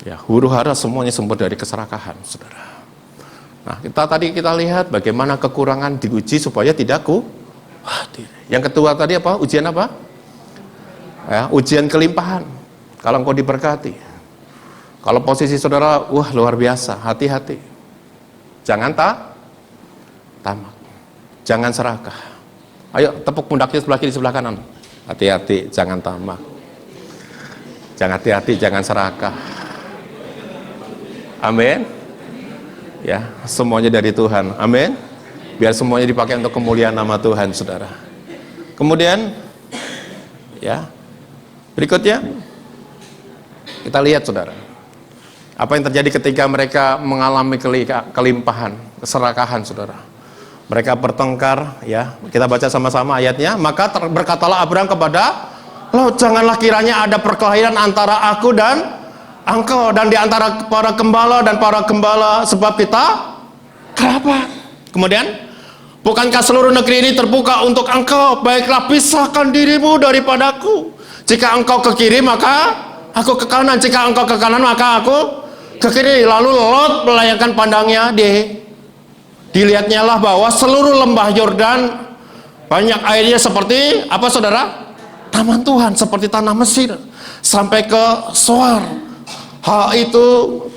Ya, huru-hara semuanya sumber dari keserakahan, saudara. Nah, kita lihat bagaimana kekurangan diuji supaya tidak khawatir. Yang kedua tadi apa? Ujian apa? Ya, ujian kelimpahan. Kalau engkau diberkati, kalau posisi saudara, wah, luar biasa, hati-hati. Jangan tamak. Jangan serakah. Ayo tepuk pundaknya sebelah kiri, sebelah kanan. Hati-hati, jangan tamak. Jangan hati-hati, jangan serakah. Amin. Ya, semuanya dari Tuhan. Amin. Biar semuanya dipakai untuk kemuliaan nama Tuhan, saudara. Kemudian, ya, berikutnya kita lihat, saudara, apa yang terjadi ketika mereka mengalami kelimpahan, keserakahan, saudara. Mereka bertengkar, ya. Kita baca sama-sama ayatnya. Maka berkatalah Abraham kepada Lot, janganlah kiranya ada perkelahian antara aku dan engkau dan di antara para gembala dan para gembala, sebab kita kerabat. Kemudian Bukankah seluruh negeri ini terbuka untuk engkau? Baiklah, pisahkan dirimu daripadaku. Jika engkau ke kiri, maka aku ke kanan. Jika engkau ke kanan, maka aku ke kiri. Lalu Lot melayangkan pandangnya, dilihatnya lah bahwa seluruh lembah Yordan banyak airnya seperti apa saudara? Taman Tuhan, seperti tanah Mesir, sampai ke Soar. Hal itu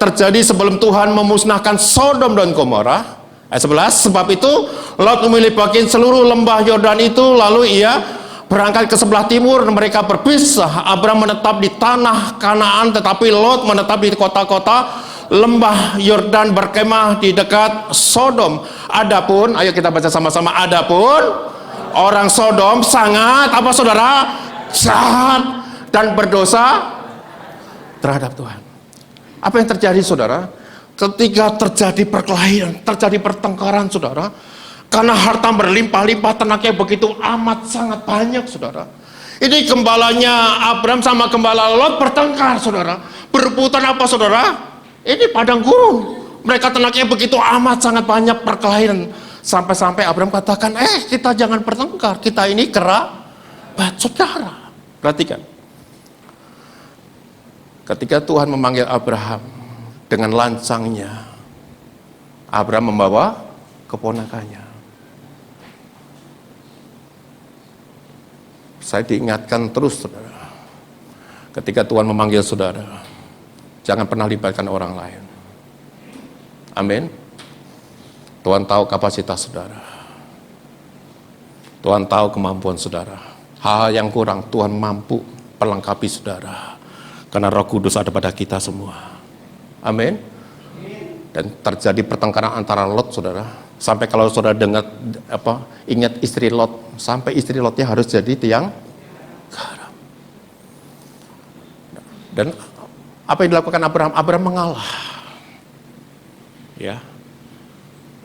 terjadi sebelum Tuhan memusnahkan Sodom dan Gomora. Ayat 11, sebab itu Lot memilih bagian seluruh lembah Yordan itu, lalu ia berangkat ke sebelah timur, mereka berpisah. Abram menetap di tanah Kanaan, tetapi Lot menetap di kota-kota lembah Yordan, berkemah di dekat Sodom. Adapun, ayo kita baca sama-sama, adapun orang Sodom sangat apa saudara? Jahat dan berdosa terhadap Tuhan. Apa yang terjadi saudara? Ketika terjadi perkelahian, terjadi pertengkaran saudara, karena harta berlimpah-limpah, tenagnya begitu amat sangat banyak saudara. Ini gembalanya Abram sama gembala Lot bertengkar saudara. Berebutan apa saudara? Ini padang gurun. Mereka tenagnya begitu amat sangat banyak, perkelahian. Sampai-sampai Abram katakan, kita jangan bertengkar, kita ini kerabat saudara. Perhatikan, ketika Tuhan memanggil Abraham, dengan lancangnya Abraham membawa keponakannya. Saya diingatkan terus saudara, ketika Tuhan memanggil saudara, jangan pernah libatkan orang lain. Amin. Tuhan tahu kapasitas saudara, Tuhan tahu kemampuan saudara. Hal yang kurang Tuhan mampu perlengkapi saudara, karena Roh Kudus ada pada kita semua. Amin. Dan terjadi pertengkaran antara Lot saudara, sampai kalau saudara dengar ingat istri Lot, sampai istri Lotnya harus jadi tiang garam. Dan apa yang dilakukan Abraham? Abraham mengalah. Ya.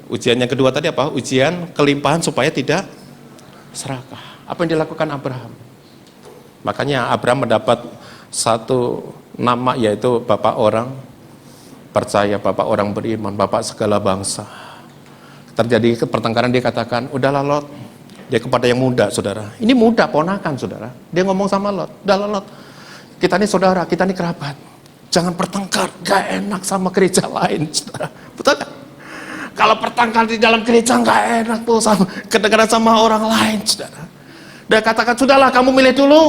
Ujian yang kedua tadi apa? Ujian kelimpahan supaya tidak serakah. Apa yang dilakukan Abraham? Makanya Abraham mendapat satu nama, yaitu Bapak orang percaya, Bapak orang beriman, Bapak segala bangsa. Terjadi pertengkaran, dia katakan, udahlah Lot. Dia kepada yang muda saudara, ini muda ponakan saudara, dia ngomong sama Lot, udahlah Lot, kita ini saudara, kita ini kerabat, jangan bertengkar, gak enak sama gereja lain saudara. Betul kan? Kalau bertengkar di dalam gereja gak enak tuh, sama kedengaran sama orang lain saudara. Dia katakan, sudahlah kamu milih dulu.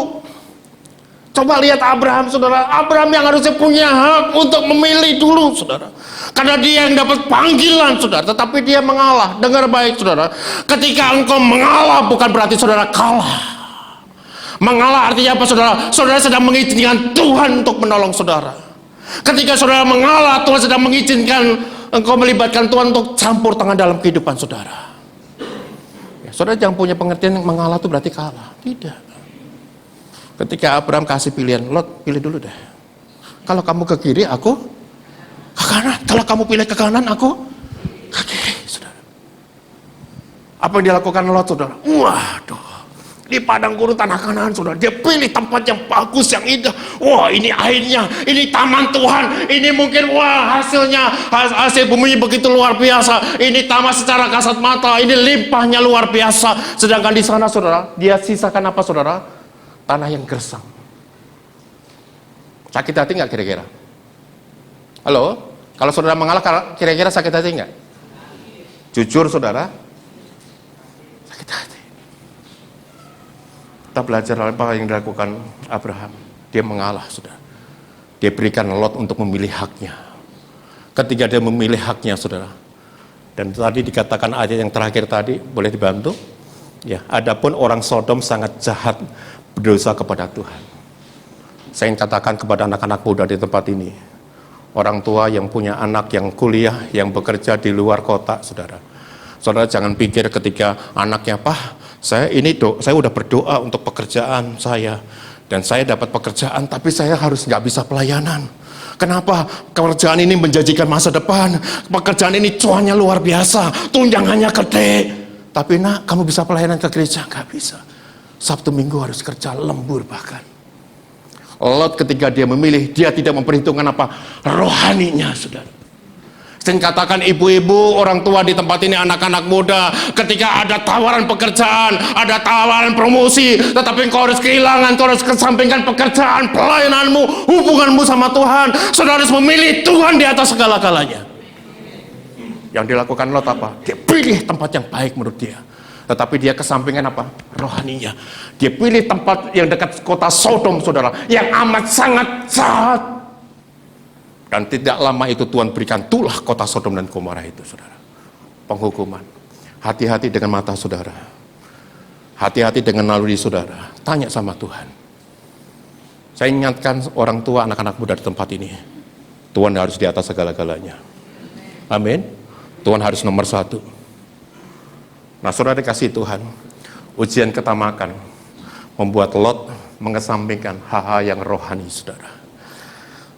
Coba lihat Abraham saudara, Abraham yang harusnya punya hak untuk memilih dulu saudara, karena dia yang dapat panggilan saudara, tetapi dia mengalah. Dengar baik saudara, ketika engkau mengalah bukan berarti saudara kalah. Mengalah artinya apa saudara? Saudara sedang mengizinkan Tuhan untuk menolong saudara. Ketika saudara mengalah, Tuhan sedang mengizinkan engkau melibatkan Tuhan untuk campur tangan dalam kehidupan saudara. Ya, saudara jangan punya pengertian mengalah itu berarti kalah. Tidak. Ketika Abraham kasih pilihan, Lot pilih dulu deh. Kalau kamu ke kiri, aku ke kanan. Kalau kamu pilih ke kanan, aku ke kiri, saudara. Apa yang dilakukan Lot, saudara? Waduh, di padang gurun tanah Kanaan, saudara. Dia pilih tempat yang bagus, yang indah. Wah, ini airnya, ini taman Tuhan. Ini mungkin, wah, hasil bumi begitu luar biasa. Ini taman secara kasat mata, ini limpahnya luar biasa. Sedangkan di sana, saudara, dia sisakan apa, saudara? Tanah yang gersang. Sakit hati nggak kira-kira? Halo? Kalau saudara mengalah, kira-kira sakit hati nggak? Jujur saudara? Sakit hati. Kita belajar apa yang dilakukan Abraham. Dia mengalah saudara. Dia berikan Lot untuk memilih haknya. Ketika dia memilih haknya saudara. Dan tadi dikatakan ayat yang terakhir tadi, boleh dibantu? Ya, adapun orang Sodom sangat jahat, berdosa kepada Tuhan. Saya ingin katakan kepada anak-anak muda di tempat ini, orang tua yang punya anak yang kuliah, yang bekerja di luar kota, saudara. Saudara jangan pikir ketika anaknya, Pak, saya udah berdoa untuk pekerjaan saya, dan saya dapat pekerjaan, tapi saya harus nggak bisa pelayanan. Kenapa? Pekerjaan ini menjanjikan masa depan, pekerjaan ini cuannya luar biasa, tunjangannya gede. Tapi nak, kamu bisa pelayanan ke gereja? Nggak bisa. Sabtu Minggu harus kerja lembur bahkan. Lot ketika dia memilih, dia tidak memperhitungkan apa? Rohaninya, saudara. Saya katakan ibu-ibu, orang tua di tempat ini, anak-anak muda, ketika ada tawaran pekerjaan, ada tawaran promosi, tetapi engkau harus kehilangan, engkau harus kesampingkan pekerjaan, pelayananmu, hubunganmu sama Tuhan. Saudara harus memilih Tuhan di atas segala-galanya. Yang dilakukan Lot apa? Dia pilih tempat yang baik menurut dia. Tetapi dia kesampingan apa? Rohaninya. Dia pilih tempat yang dekat kota Sodom, saudara, yang amat sangat jahat. Dan tidak lama itu Tuhan berikan tulah kota Sodom dan Gomora itu, saudara. Penghukuman. Hati-hati dengan mata saudara. Hati-hati dengan naluri saudara. Tanya sama Tuhan. Saya ingatkan orang tua, anak-anak muda di tempat ini. Tuhan harus di atas segala-galanya. Amin. Tuhan harus nomor satu. Nah, saudara dikasih Tuhan, ujian ketamakan membuat Lot mengesampingkan hal-hal yang rohani, saudara.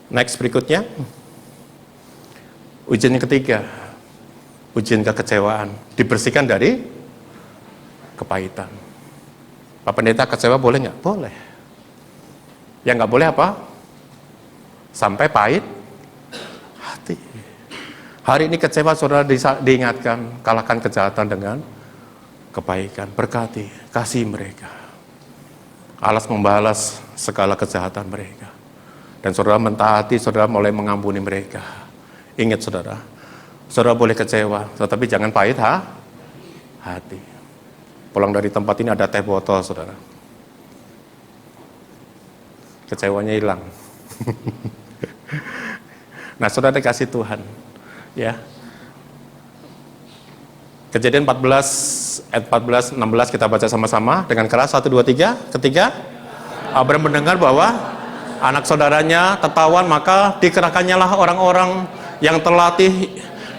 Next berikutnya, ujian yang ketiga, ujian kekecewaan, dibersihkan dari kepahitan. Pak Pendeta, kecewa boleh nggak? Boleh. Yang nggak boleh apa? Sampai pahit hati. Hari ini kecewa, saudara diingatkan, kalahkan kejahatan dengan kebaikan, berkati, kasih mereka. Alas membalas segala kejahatan mereka. Dan saudara mentaati, saudara mulai mengampuni mereka. Ingat saudara, saudara boleh kecewa, tetapi jangan pahit hati. Pulang dari tempat ini ada teh botol, saudara. Kecewanya hilang. Nah, saudara dikasih Tuhan, ya. Kejadian 14 ayat 14 16 kita baca sama-sama dengan keras. 1 2 3. Ketika Abraham mendengar bahwa anak saudaranya tertawan, maka dikerahkannya lah orang-orang yang terlatih,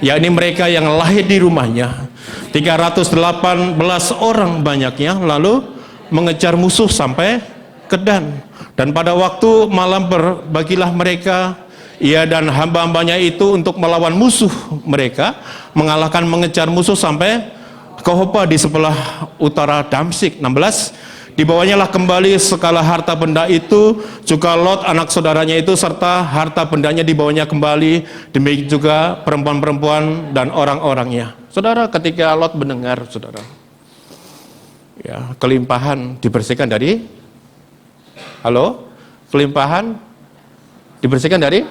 yakni mereka yang lahir di rumahnya, 318 orang banyaknya, lalu mengejar musuh sampai ke Dan. Dan pada waktu malam berbagilah mereka, ia dan hamba-hambanya itu, untuk melawan musuh mereka, mengalahkan mengejar musuh sampai ke Hopa di sebelah utara Damsik. 16. Dibawanya lah kembali segala harta benda itu, juga Lot anak saudaranya itu, serta harta bendanya dibawanya kembali, demikian juga perempuan-perempuan dan orang-orangnya. Saudara, ketika Lot mendengar, saudara, ya, kelimpahan dibersihkan dari, kelimpahan dibersihkan dari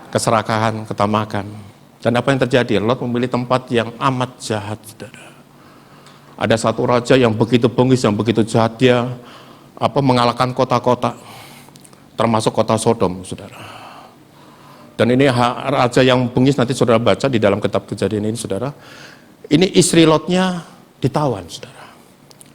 keserakahan, ketamakan. Dan apa yang terjadi? Lot memilih tempat yang amat jahat, saudara. Ada satu raja yang begitu bengis, yang begitu jahat, dia mengalahkan kota-kota, termasuk kota Sodom, saudara. Dan ini raja yang bengis, nanti saudara baca di dalam kitab Kejadian ini, saudara. Ini istri Lotnya ditawan, saudara.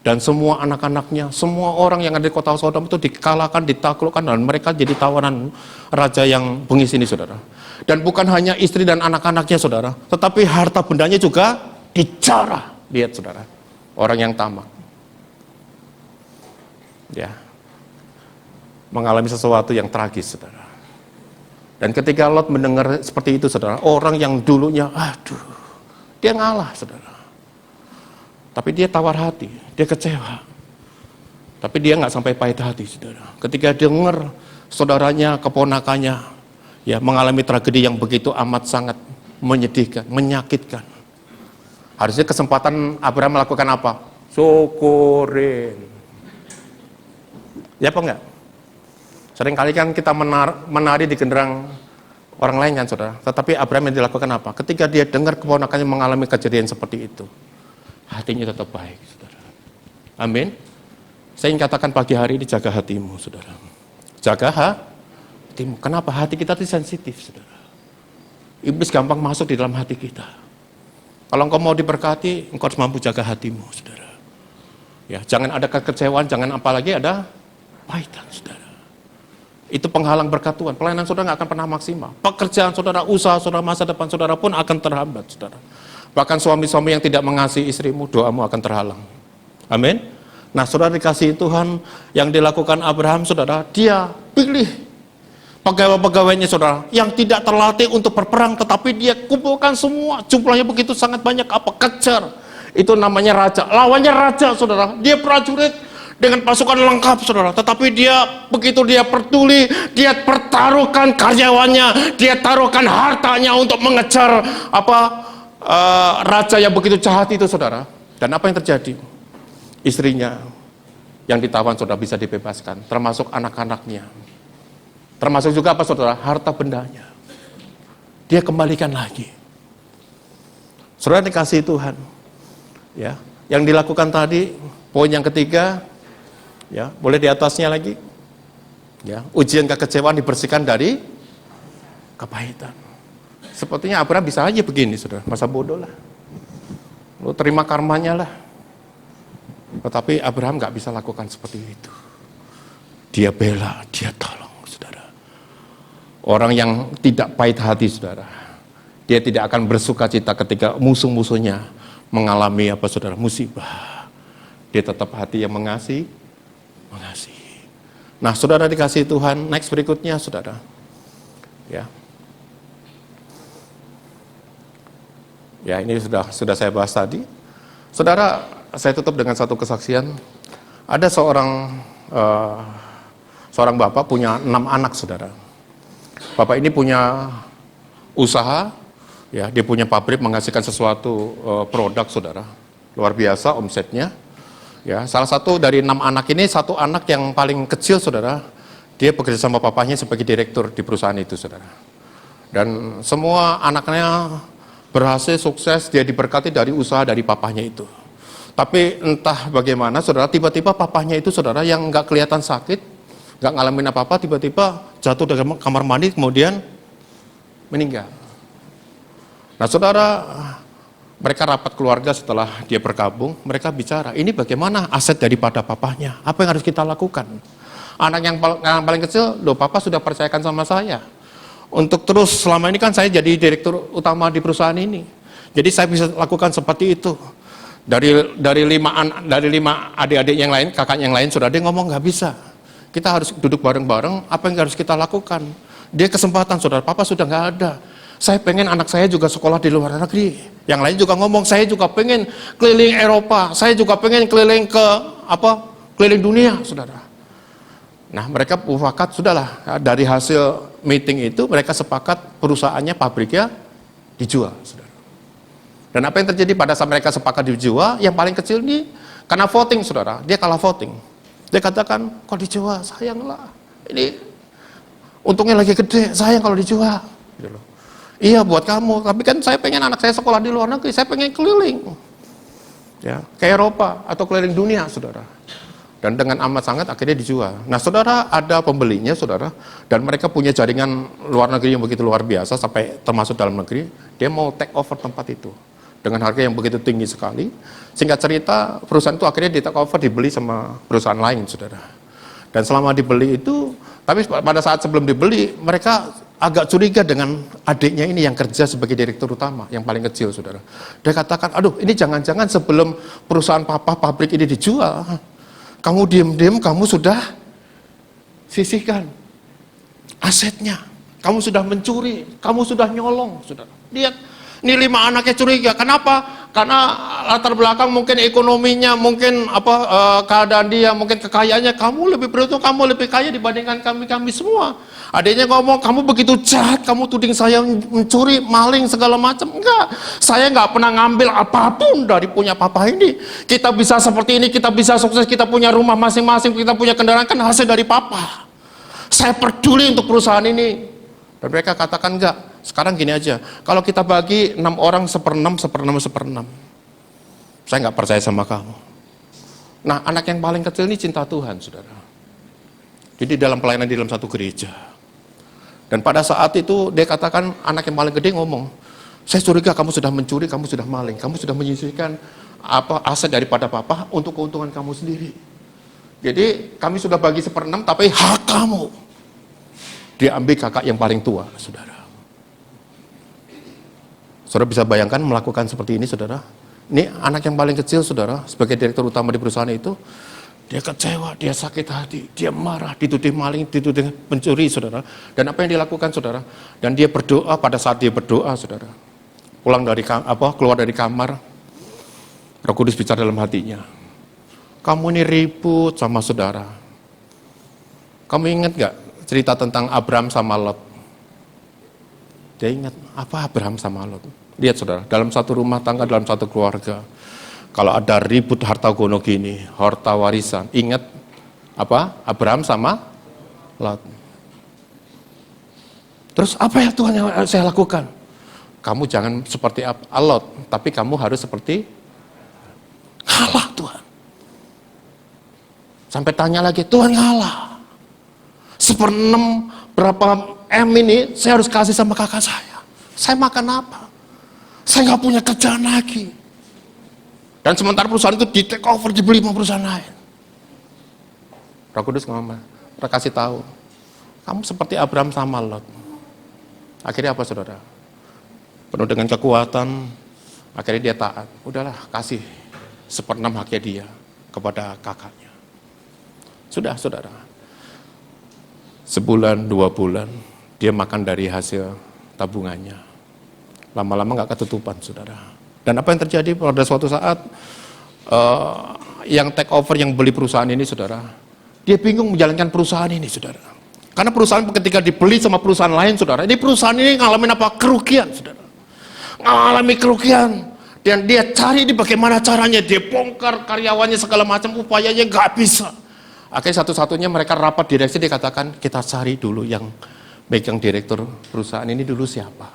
Dan semua anak-anaknya, semua orang yang ada di kota Sodom itu dikalahkan, ditaklukkan, dan mereka jadi tawanan raja yang bengis ini, saudara. Dan bukan hanya istri dan anak-anaknya, saudara, tetapi harta bendanya juga dijarah. Lihat, saudara. Orang yang tamak, ya, mengalami sesuatu yang tragis, saudara. Dan ketika Lot mendengar seperti itu, saudara, orang yang dulunya, dia ngalah, saudara. Tapi dia tawar hati, dia kecewa. Tapi dia nggak sampai pahit hati, saudara. Ketika dengar saudaranya, keponakannya, ya, mengalami tragedi yang begitu amat sangat menyedihkan, menyakitkan. Harusnya kesempatan Abraham melakukan apa? Syukurin. Ya apa enggak? Seringkali kan kita menari di genderang orang lain kan, saudara. Tetapi Abraham yang dilakukan apa? Ketika dia dengar keponakannya mengalami kejadian seperti itu, hatinya tetap baik, saudara. Amin. Saya ingin katakan pagi hari ini, jaga hatimu, saudara. Jaga hatimu. Kenapa? Hati kita itu sensitif, saudara. Iblis gampang masuk di dalam hati kita. Kalau engkau mau diberkati, engkau harus mampu jaga hatimu, saudara. Ya, jangan ada kekecewaan, jangan apalagi ada pahitan, saudara. Itu penghalang berkat Tuhan. Pelayanan saudara nggak akan pernah maksimal. Pekerjaan saudara, usaha saudara, masa depan saudara pun akan terhambat, saudara. Bahkan suami-suami yang tidak mengasihi istrimu, doamu akan terhalang. Amin. Nah, saudara dikasihi Tuhan, yang dilakukan Abraham, saudara, dia pilih pegawai-pegawainya, saudara, yang tidak terlatih untuk berperang, tetapi dia kumpulkan semua, jumlahnya begitu sangat banyak, kejar. Itu namanya raja, lawannya raja, saudara, dia prajurit, dengan pasukan lengkap, saudara. Tetapi dia, begitu dia peduli, dia pertaruhkan karyawannya, dia taruhkan hartanya untuk mengejar raja yang begitu jahat itu, saudara. Dan apa yang terjadi? Istrinya yang ditawan, saudara, bisa dibebaskan, termasuk anak-anaknya. Termasuk juga apa, saudara? Harta bendanya. Dia kembalikan lagi. Saudara dikasihi Tuhan. Ya, yang dilakukan tadi, poin yang ketiga, ya, boleh di atasnya lagi. Ya, ujian kekecewaan dibersihkan dari kepahitan. Sepertinya Abraham bisa aja begini, saudara, masa bodoh lah. Lu terima karmanya lah. Tetapi Abraham nggak bisa lakukan seperti itu. Dia bela, dia tolong, saudara. Orang yang tidak pahit hati, saudara, dia tidak akan bersuka cita ketika musuh-musuhnya mengalami saudara, musibah. Dia tetap hati yang mengasihi. Nah, saudara dikasihi Tuhan, next berikutnya, saudara. Ya. Ya, ini sudah saya bahas tadi. Saudara, saya tutup dengan satu kesaksian. Ada seorang bapak punya 6 anak, saudara. Bapak ini punya usaha, ya, dia punya pabrik menghasilkan sesuatu produk, saudara. Luar biasa omsetnya. Ya, salah satu dari 6 anak ini, satu anak yang paling kecil, saudara, dia bekerja sama papahnya sebagai direktur di perusahaan itu, saudara. Dan semua anaknya berhasil, sukses, dia diberkati dari usaha dari papahnya itu. Tapi entah bagaimana, saudara, tiba-tiba papahnya itu, saudara, yang nggak kelihatan sakit, nggak ngalamin apa-apa, tiba-tiba jatuh dari kamar mandi, kemudian meninggal. Nah, saudara, mereka rapat keluarga setelah dia bergabung, mereka bicara, ini bagaimana aset daripada papahnya, apa yang harus kita lakukan? Anak yang paling kecil, loh, papa sudah percayakan sama saya. Untuk terus, selama ini kan saya jadi direktur utama di perusahaan ini. Jadi saya bisa lakukan seperti itu. Dari lima adik-adik yang lain, kakak yang lain, saudara, dia ngomong nggak bisa. Kita harus duduk bareng-bareng, apa yang harus kita lakukan? Dia kesempatan, saudara, papa sudah nggak ada. Saya pengen anak saya juga sekolah di luar negeri. Yang lain juga ngomong, saya juga pengen keliling Eropa, saya juga pengen keliling keliling dunia, saudara. Nah, mereka mufakat, sudahlah, dari hasil meeting itu mereka sepakat perusahaannya, pabriknya dijual, saudara. Dan apa yang terjadi pada saat mereka sepakat dijual, yang paling kecil ini karena voting, saudara, dia kalah voting. Dia katakan, kok dijual, sayanglah, ini untungnya lagi gede, sayang kalau dijual. Gitu loh. Iya buat kamu, tapi kan saya pengen anak saya sekolah di luar negeri, saya pengen keliling, ya, ke Eropa atau keliling dunia, saudara. Dan dengan amat sangat akhirnya dijual. Nah, saudara, ada pembelinya, saudara, dan mereka punya jaringan luar negeri yang begitu luar biasa sampai termasuk dalam negeri. Dia mau take over tempat itu dengan harga yang begitu tinggi sekali. Singkat cerita, perusahaan itu akhirnya di take over, dibeli sama perusahaan lain, saudara. Dan selama dibeli itu, tapi pada saat sebelum dibeli, mereka agak curiga dengan adiknya ini yang kerja sebagai direktur utama, yang paling kecil, saudara. Dia katakan, aduh, ini jangan-jangan sebelum perusahaan pabrik ini dijual, kamu diam-diam, kamu sudah sisihkan asetnya, kamu sudah mencuri, kamu sudah nyolong, saudara. Lihat, ini 5 anaknya curiga. Kenapa? Karena latar belakang mungkin ekonominya, mungkin keadaan dia, mungkin kekayaannya, kamu lebih beruntung, kamu lebih kaya dibandingkan kami semua. Adiknya ngomong, kamu begitu jahat, kamu tuding saya mencuri, maling, segala macam. Enggak, saya nggak pernah ngambil apapun dari punya papa ini. Kita bisa seperti ini, kita bisa sukses, kita punya rumah masing-masing, kita punya kendaraan, kan hasil dari papa. Saya peduli untuk perusahaan ini. Dan mereka katakan enggak. Sekarang gini aja, kalau kita bagi 6 orang 1/6. Saya nggak percaya sama kamu. Nah, anak yang paling kecil ini cinta Tuhan, saudara. Jadi dalam pelayanan di dalam satu gereja. Dan pada saat itu dia katakan, anak yang paling gede ngomong, saya curiga kamu sudah mencuri, kamu sudah maling, kamu sudah menyisihkan aset daripada papa untuk keuntungan kamu sendiri. Jadi kami sudah bagi 1/6, tapi hak kamu diambil kakak yang paling tua, saudara. Saudara bisa bayangkan melakukan seperti ini, saudara. Ini anak yang paling kecil, saudara, sebagai direktur utama di perusahaan itu, dia kecewa, dia sakit hati, dia marah, dituduh maling, dituduh pencuri, saudara. Dan apa yang dilakukan, saudara? Dan dia berdoa. Pada saat dia berdoa, saudara, keluar dari kamar, Roh Kudus bicara dalam hatinya. Kamu ini ribut sama saudara. Kamu ingat gak cerita tentang Abraham sama Lot? Dia ingat, apa Abraham sama Lot? Lihat saudara, dalam satu rumah tangga, dalam satu keluarga, kalau ada ribut harta gono gini, harta warisan, ingat apa? Abraham sama Lot. Terus apa ya Tuhan yang saya lakukan? Kamu jangan seperti Lot, tapi kamu harus seperti Allah Tuhan. Sampai tanya lagi, Tuhan Allah, 1/6 berapa M ini saya harus kasih sama kakak saya. Saya makan apa? Saya nggak punya kerjaan lagi. Dan sementara perusahaan itu di take over, dibeli sama perusahaan lain. Roh Kudus ngomong, kasih tahu, kamu seperti Abraham sama Lot. Akhirnya apa saudara? Penuh dengan kekuatan, akhirnya dia taat. Udahlah, kasih 1/6 haknya dia kepada kakaknya. Sudah saudara. Sebulan, 2 bulan, dia makan dari hasil tabungannya. Lama-lama gak ketutupan saudara. Dan apa yang terjadi pada suatu saat, yang take over, yang beli perusahaan ini saudara, dia bingung menjalankan perusahaan ini saudara. Karena perusahaan ketika dibeli sama perusahaan lain saudara, ini perusahaan ini ngalamin apa? Kerugian saudara. Mengalami kerugian. Dan dia cari di bagaimana caranya, dia bongkar karyawannya segala macam, upayanya gak bisa. Akhirnya satu-satunya mereka rapat direksi, dikatakan kita cari dulu yang megang direktur perusahaan ini dulu siapa.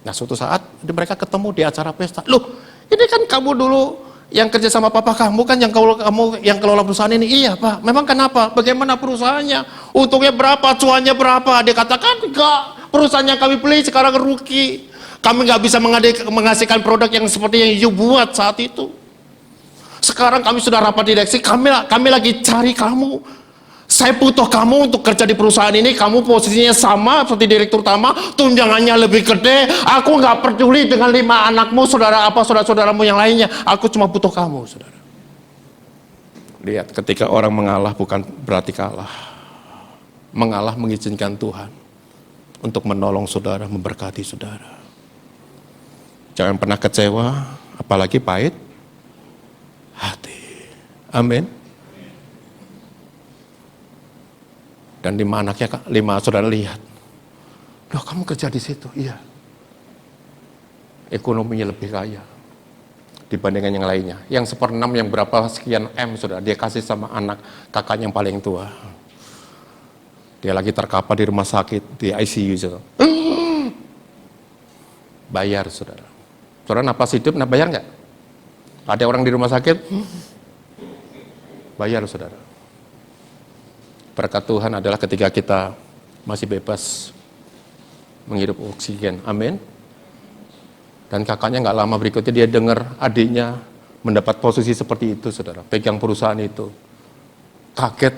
Nah suatu saat mereka ketemu di acara pesta. Loh ini kan kamu dulu yang kerja sama papa kamu kan, yang kamu yang kelola perusahaan ini. Iya Pak, memang kenapa? Bagaimana perusahaannya? Untungnya berapa? Cuannya berapa? Dia katakan enggak, perusahaan yang kami beli sekarang rugi. Kami nggak bisa menghasilkan produk yang seperti yang you buat saat itu. Sekarang kami sudah rapat direksi, kami lagi cari kamu. Saya butuh kamu untuk kerja di perusahaan ini. Kamu posisinya sama seperti direktur utama, tunjangannya lebih gede. Aku nggak peduli dengan 5 anakmu, saudara-saudaramu yang lainnya. Aku cuma butuh kamu, saudara. Lihat, ketika orang mengalah bukan berarti kalah. Mengalah mengizinkan Tuhan untuk menolong saudara, memberkati saudara. Jangan pernah kecewa, apalagi pahit hati. Amin. Dan 5 anaknya, 5 saudara lihat, loh kamu kerja di situ, iya. Ekonominya lebih kaya dibandingkan yang lainnya. Yang 1/6 yang berapa sekian M saudara, dia kasih sama anak kakaknya yang paling tua. Dia lagi terkapar di rumah sakit, di ICU saudara. Bayar saudara. Saudara napas hidup, bayar nggak? Ada orang di rumah sakit, bayar saudara. Berkat Tuhan adalah ketika kita masih bebas menghirup oksigen, amin. Dan kakaknya nggak lama berikutnya dia dengar adiknya mendapat posisi seperti itu saudara, pegang perusahaan itu. Kaget.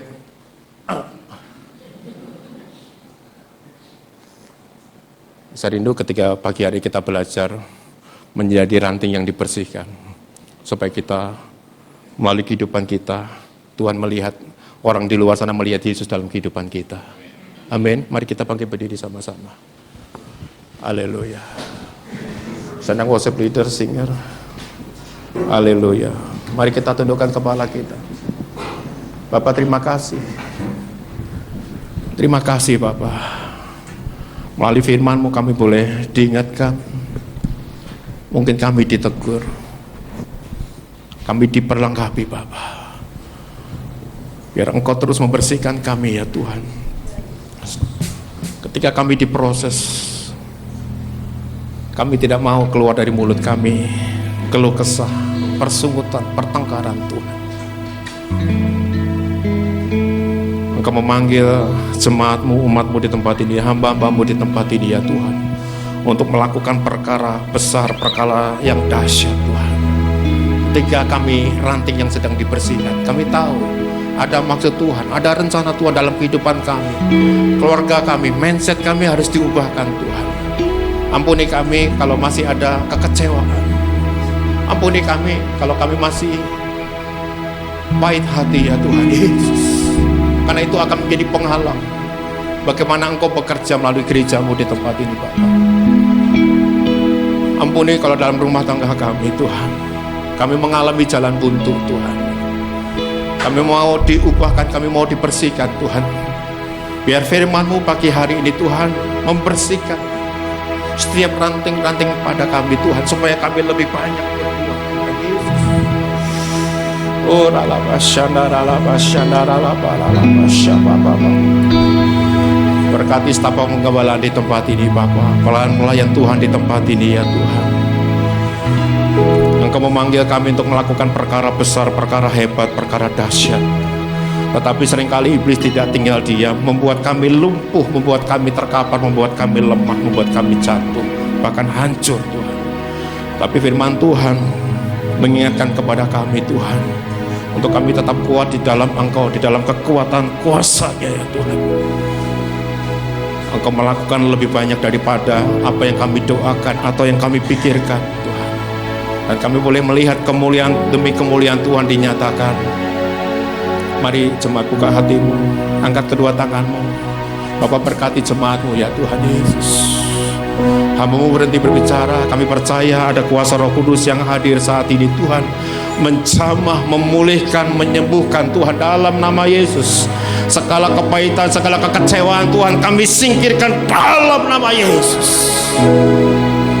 Saya rindu ketika pagi hari kita belajar menjadi ranting yang dibersihkan, supaya kita melalui kehidupan kita, Tuhan melihat, orang di luar sana melihat Yesus dalam kehidupan kita. Amin. Mari kita bangkit berdiri sama-sama. Haleluya. Senang worship leader, singer. Haleluya. Mari kita tundukkan kepala kita. Bapak terima kasih. Terima kasih Bapak. Melalui firman-Mu kami boleh diingatkan. Mungkin kami ditegur. Kami diperlengkapi Bapak. Biar Engkau terus membersihkan kami ya Tuhan. Ketika kami diproses, kami tidak mau keluar dari mulut kami keluh kesah, persungutan, pertengkaran Tuhan. Engkau memanggil jemaat-Mu, umat-Mu di tempat ini, hamba-hamba-Mu di tempat ini ya Tuhan, untuk melakukan perkara besar, perkara yang dahsyat Tuhan. Ketika kami ranting yang sedang dibersihkan, kami tahu ada maksud Tuhan, ada rencana Tuhan dalam kehidupan kami, keluarga kami, mindset kami harus diubahkan Tuhan. Ampuni kami kalau masih ada kekecewaan. Ampuni kami kalau kami masih pahit hati ya Tuhan Yesus. Karena itu akan menjadi penghalang bagaimana Engkau bekerja melalui gereja-Mu di tempat ini Bapak. Ampuni kalau dalam rumah tangga kami Tuhan, kami mengalami jalan buntu Tuhan. Kami mau diubahkan, kami mau dibersihkan Tuhan. Biar firman-Mu pagi hari ini Tuhan membersihkan setiap ranting-ranting pada kami Tuhan, supaya kami lebih banyak berbuah Tuhan Yesus. Oh berkati staf penggembala di tempat ini Bapa, pelayan Tuhan di tempat ini ya Tuhan. Engkau memanggil kami untuk melakukan perkara besar, perkara hebat, perkara dahsyat. Tetapi seringkali iblis tidak tinggal diam, membuat kami lumpuh, membuat kami terkapar, membuat kami lemah, membuat kami jatuh, bahkan hancur Tuhan. Tapi firman Tuhan mengingatkan kepada kami Tuhan, untuk kami tetap kuat di dalam Engkau, di dalam kekuatan kuasa-Nya ya Tuhan. Engkau melakukan lebih banyak daripada apa yang kami doakan atau yang kami pikirkan Tuhan. Dan kami boleh melihat kemuliaan demi kemuliaan Tuhan dinyatakan. Mari jemaat buka hatimu, angkat kedua tanganmu. Bapak berkati jemaat-Mu ya Tuhan Yesus. Hamba-Mu berhenti berbicara, kami percaya ada kuasa Roh Kudus yang hadir saat ini Tuhan, menjamah, memulihkan, menyembuhkan Tuhan dalam nama Yesus. Segala kepahitan, segala kekecewaan Tuhan kami singkirkan dalam nama Yesus.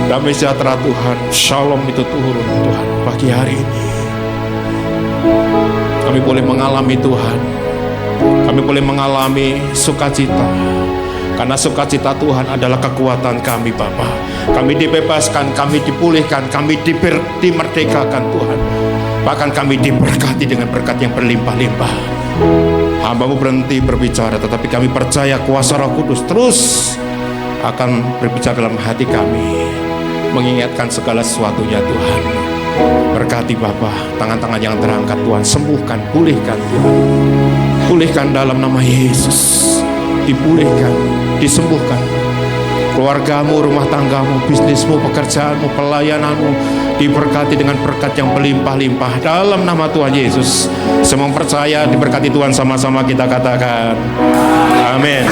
Damai sejahtera Tuhan, shalom itu turun Tuhan pagi hari ini. Kami boleh mengalami Tuhan, kami boleh mengalami sukacita, karena sukacita Tuhan adalah kekuatan kami Bapa. Kami dibebaskan, kami dipulihkan, kami dimerdekakan Tuhan. Bahkan kami diberkati dengan berkat yang berlimpah-limpah. Hamba-Mu berhenti berbicara, tetapi kami percaya kuasa Roh Kudus terus akan berbicara dalam hati kami, mengingatkan segala sesuatunya Tuhan. Berkati Bapa, tangan-tangan yang terangkat Tuhan, sembuhkan, pulihkan Tuhan. Pulihkan dalam nama Yesus. Dipulihkan, disembuhkan. Keluargamu, rumah tanggamu, bisnismu, pekerjaanmu, pelayananmu diberkati dengan berkat yang berlimpah-limpah dalam nama Tuhan Yesus. Semua percaya diberkati Tuhan, sama-sama kita katakan amin.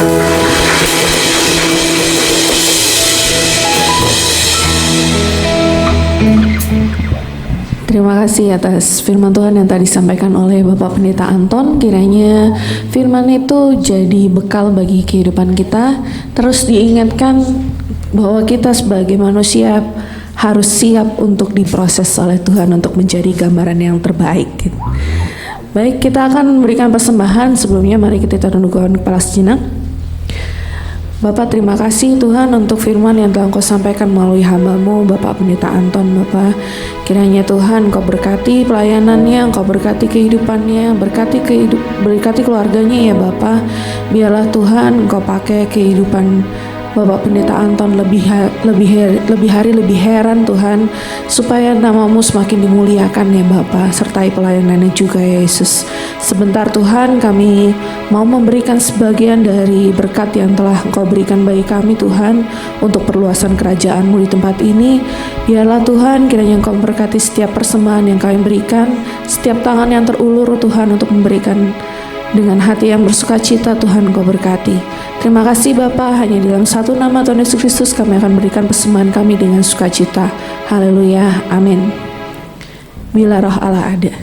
Terima kasih atas firman Tuhan yang tadi disampaikan oleh Bapak Pendeta Anton. Kiranya firman itu jadi bekal bagi kehidupan kita. Terus diingatkan bahwa kita sebagai manusia harus siap untuk diproses oleh Tuhan untuk menjadi gambaran yang terbaik. Baik, kita akan memberikan persembahan. Sebelumnya mari kita tundukkan kepala sejenak. Bapak, terima kasih Tuhan untuk firman yang telah Engkau sampaikan melalui hamba-Mu Bapak Pendeta Anton. Bapak, kiranya Tuhan Engkau berkati pelayanannya, Engkau berkati kehidupannya, berkati keluarganya ya Bapak. Biarlah Tuhan Engkau pakai kehidupan Bapak Pendeta Anton lebih hari lebih heran Tuhan, supaya nama-Mu semakin dimuliakan ya Bapa, sertai pelayanannya juga ya Yesus. Sebentar Tuhan, kami mau memberikan sebagian dari berkat yang telah Engkau berikan bagi kami Tuhan, untuk perluasan kerajaan-Mu di tempat ini. Biarlah Tuhan kiranya Engkau memberkati setiap persembahan yang kami berikan, setiap tangan yang terulur Tuhan untuk memberikan dengan hati yang bersukacita. Tuhan Engkau berkati. Terima kasih Bapa, hanya dalam satu nama Tuhan Yesus Kristus kami akan berikan persembahan kami dengan sukacita. Haleluya, amin. Bila roh Allah ada.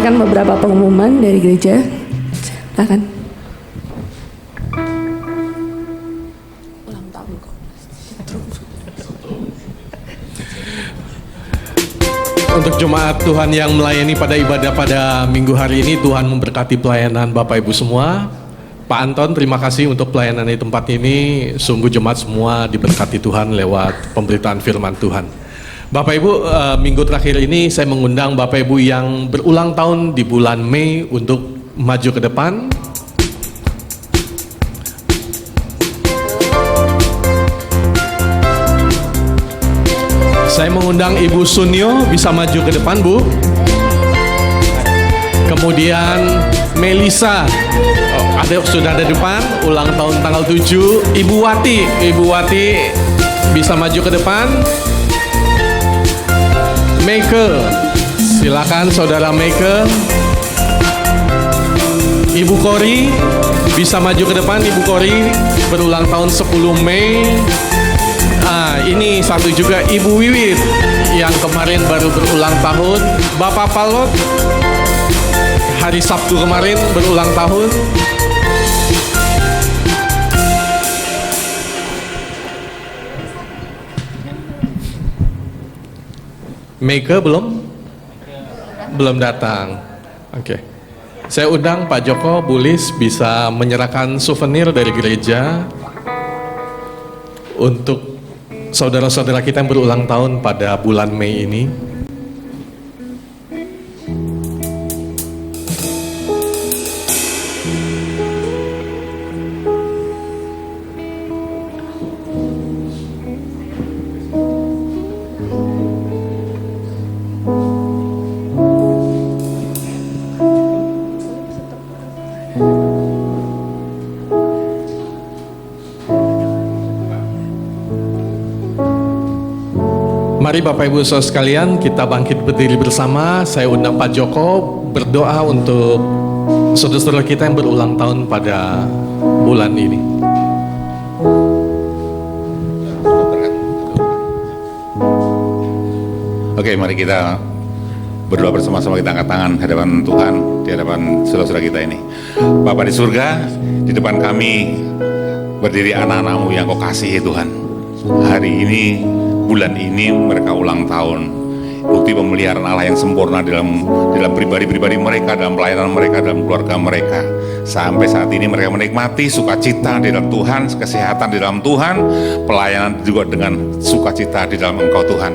mendengarkan beberapa pengumuman dari gereja. Silakan. Ulang tahun kok. Untuk jemaat Tuhan yang melayani pada ibadah pada minggu hari ini, Tuhan memberkati pelayanan Bapak Ibu semua. Pak Anton, terima kasih untuk pelayanan di tempat ini. Sungguh jemaat semua diberkati Tuhan lewat pemberitaan firman Tuhan. Bapak Ibu, minggu terakhir ini saya mengundang Bapak Ibu yang berulang tahun di bulan Mei untuk maju ke depan. Saya mengundang Ibu Sunyo, bisa maju ke depan, Bu. Kemudian Melisa, sudah ada di depan, ulang tahun tanggal 7. Ibu Wati bisa maju ke depan. Meike, silakan saudara Meike. Ibu Kori bisa maju ke depan. Ibu Kori berulang tahun 10 Mei. Ini satu juga Ibu Wiwit yang kemarin baru berulang tahun. Bapak Palot hari Sabtu kemarin berulang tahun. Meike belum datang. Oke. Saya undang Pak Joko Bulis bisa menyerahkan souvenir dari gereja untuk saudara-saudara kita yang berulang tahun pada bulan Mei ini. Mari Bapak Ibu Saudara sekalian, kita bangkit berdiri bersama. Saya undang Pak Joko berdoa untuk saudara-saudara kita yang berulang tahun pada bulan ini. Oke, mari kita berdoa bersama-sama, kita angkat tangan hadapan Tuhan, di hadapan saudara-saudara kita ini. Bapa di surga, di depan kami berdiri anak-anak-Mu yang Kau kasihi Tuhan. Hari ini, bulan ini mereka ulang tahun. Bukti pemeliharaan Allah yang sempurna dalam pribadi-pribadi mereka, dalam pelayanan mereka, dalam keluarga mereka. Sampai saat ini mereka menikmati sukacita di dalam Tuhan, kesehatan di dalam Tuhan, pelayanan juga dengan sukacita di dalam Engkau Tuhan.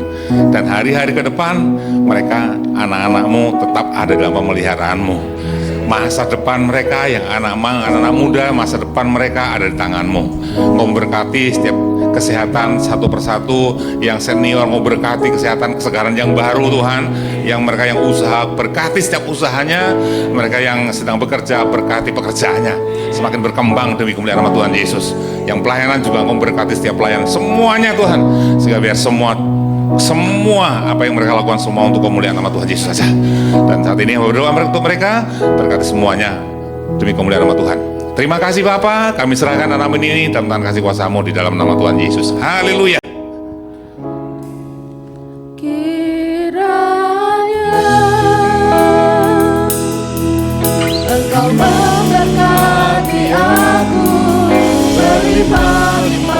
Dan hari-hari ke depan mereka, anak-anak-Mu tetap ada dalam pemeliharaan-Mu. Masa depan mereka yang anak-anak muda, masa depan mereka ada di tangan-Mu. Memberkati setiap kesehatan satu persatu, yang senior mau berkati kesehatan kesegaran yang baru Tuhan, yang mereka yang usaha berkati setiap usahanya, mereka yang sedang bekerja berkati pekerjaannya semakin berkembang demi kemuliaan nama Tuhan Yesus. Yang pelayanan juga mau berkati setiap pelayan semuanya Tuhan, sehingga biar semua apa yang mereka lakukan semua untuk kemuliaan nama Tuhan Yesus saja. Dan saat ini berdoa untuk mereka, berkati semuanya demi kemuliaan nama Tuhan. Terima kasih Bapa, kami serahkan anak ini dalam tangan kasih kuasa-Mu di dalam nama Tuhan Yesus. Haleluya. Kiranya Engkau memberkati aku berlimpah-limpah.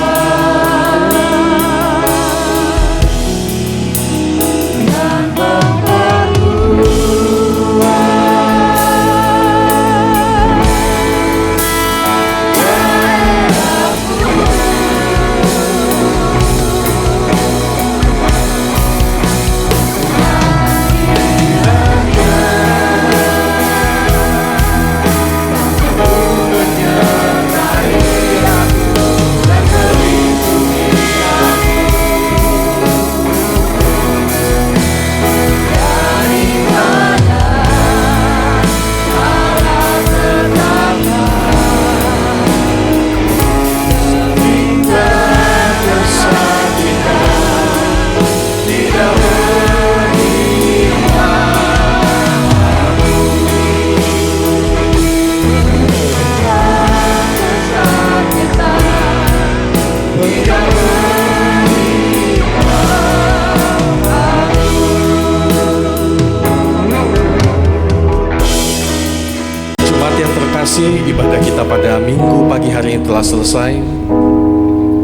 ini telah selesai,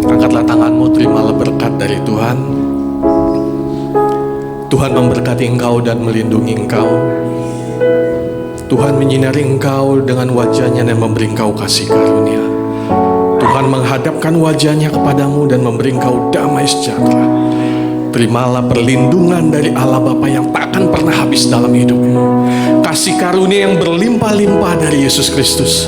angkatlah tanganmu, terimalah berkat dari Tuhan. Tuhan memberkati engkau dan melindungi engkau. Tuhan menyinari engkau dengan wajahnya dan memberi engkau kasih karunia. Tuhan menghadapkan wajahnya kepadamu dan memberi engkau damai sejahtera. Terimalah perlindungan dari Allah Bapa yang tak akan pernah habis dalam hidupmu. Kasih karunia yang berlimpah-limpah dari Yesus Kristus.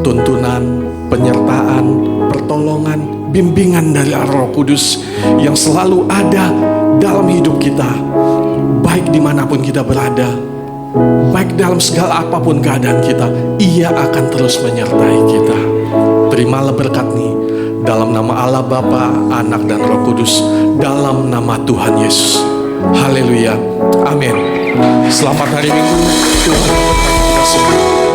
Tuntunan, penyertaan, pertolongan, bimbingan dari Roh Kudus yang selalu ada dalam hidup kita. Baik dimanapun kita berada, baik dalam segala apapun keadaan kita, Ia akan terus menyertai kita. Terimalah berkat ini dalam nama Allah Bapa, Anak dan Roh Kudus, dalam nama Tuhan Yesus. Haleluya. Amin. Selamat hari Minggu. Tuhan memberkati kita semua.